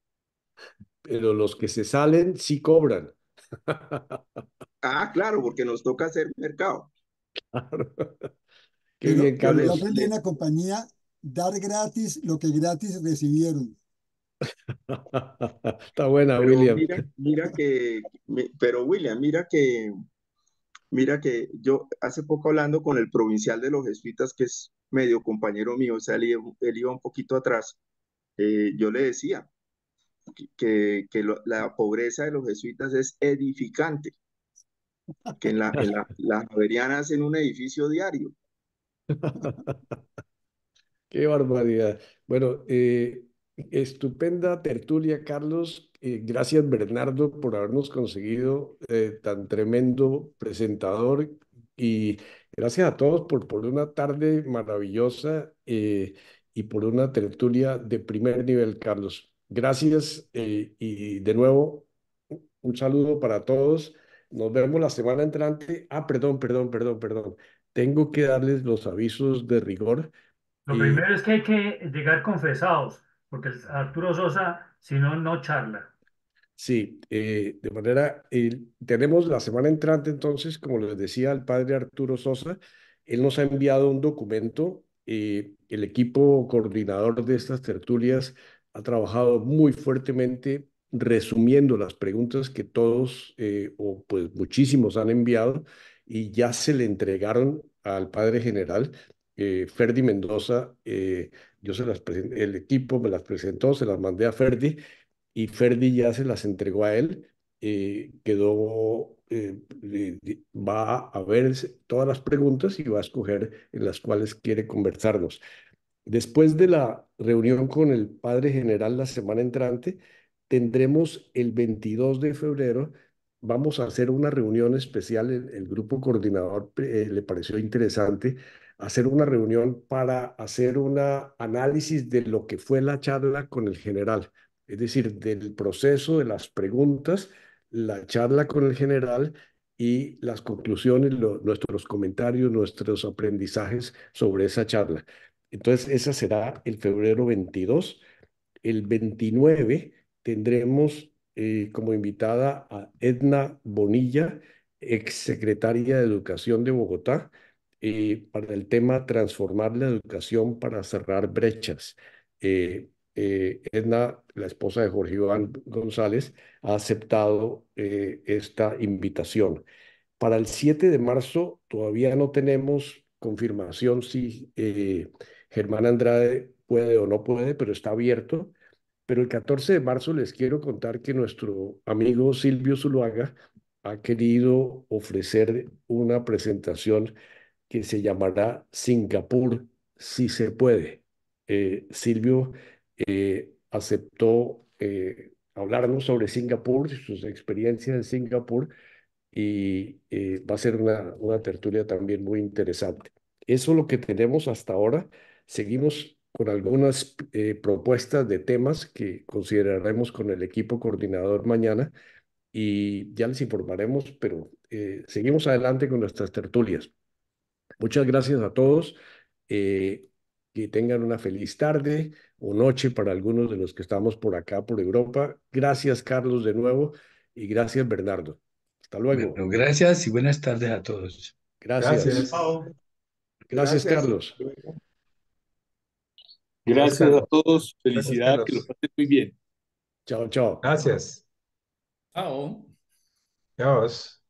Pero los que se salen sí cobran. Ah, claro, porque nos toca hacer mercado. Qué bien, Yo Pero le, yo Carlos. aprendí en la compañía dar gratis lo que gratis recibieron. Está buena, pero William. pero William, mira que yo hace poco hablando con el provincial de los jesuitas, que es medio compañero mío, o sea, él iba un poquito atrás, yo le decía la pobreza de los jesuitas es edificante, que las javerianas hacen un edificio diario. Qué barbaridad. Bueno, estupenda tertulia, Carlos. Gracias, Bernardo, por habernos conseguido tan tremendo presentador. Y gracias a todos por una tarde maravillosa y por una tertulia de primer nivel, Carlos. Gracias y de nuevo un saludo para todos. Nos vemos la semana entrante. Ah, perdón. Tengo que darles los avisos de rigor. Lo primero es que hay que llegar confesados, porque Arturo Sosa, si no, no charla. Sí, de manera, tenemos la semana entrante entonces, como les decía el padre Arturo Sosa, él nos ha enviado un documento, el equipo coordinador de estas tertulias ha trabajado muy fuertemente resumiendo las preguntas que todos o pues muchísimos han enviado y ya se le entregaron al padre general, Ferdi Mendoza, yo se las el equipo me las presentó, se las mandé a Ferdi y Ferdi ya se las entregó a él. Va a ver todas las preguntas y va a escoger en las cuales quiere conversarnos. Después de la reunión con el padre general la semana entrante, tendremos el 22 de febrero, vamos a hacer una reunión especial, el grupo coordinador le pareció interesante hacer una reunión para hacer un análisis de lo que fue la charla con el general, es decir, del proceso de las preguntas, la charla con el general y las conclusiones, nuestros comentarios, nuestros aprendizajes sobre esa charla. Entonces, esa será el febrero 22. El 29 tendremos como invitada a Edna Bonilla, exsecretaria de Educación de Bogotá, para el tema Transformar la educación para cerrar brechas. Edna, la esposa de Jorge Iván González, ha aceptado esta invitación. Para el 7 de marzo todavía no tenemos confirmación si Germán Andrade puede o no puede, pero está abierto. Pero el 14 de marzo les quiero contar que nuestro amigo Silvio Zuluaga ha querido ofrecer una presentación que se llamará Singapur, si se puede. Silvio aceptó hablarnos sobre Singapur, sus experiencias en Singapur y va a ser una tertulia también muy interesante. Eso es lo que tenemos hasta ahora. Seguimos con algunas propuestas de temas que consideraremos con el equipo coordinador mañana y ya les informaremos, pero seguimos adelante con nuestras tertulias. Muchas gracias a todos. eh, que tengan una feliz tarde o noche para algunos de los que estamos por acá, por Europa. Gracias, Carlos, de nuevo, y gracias, Bernardo. Hasta luego. Bueno, gracias y buenas tardes a todos. Gracias. Gracias. Gracias, Gracias. Carlos. Adiós, Gracias a Carlos. todos. Gracias, Felicidad, que lo Carlos. pasen muy bien. Chao, chao. Gracias. Chao. Adiós.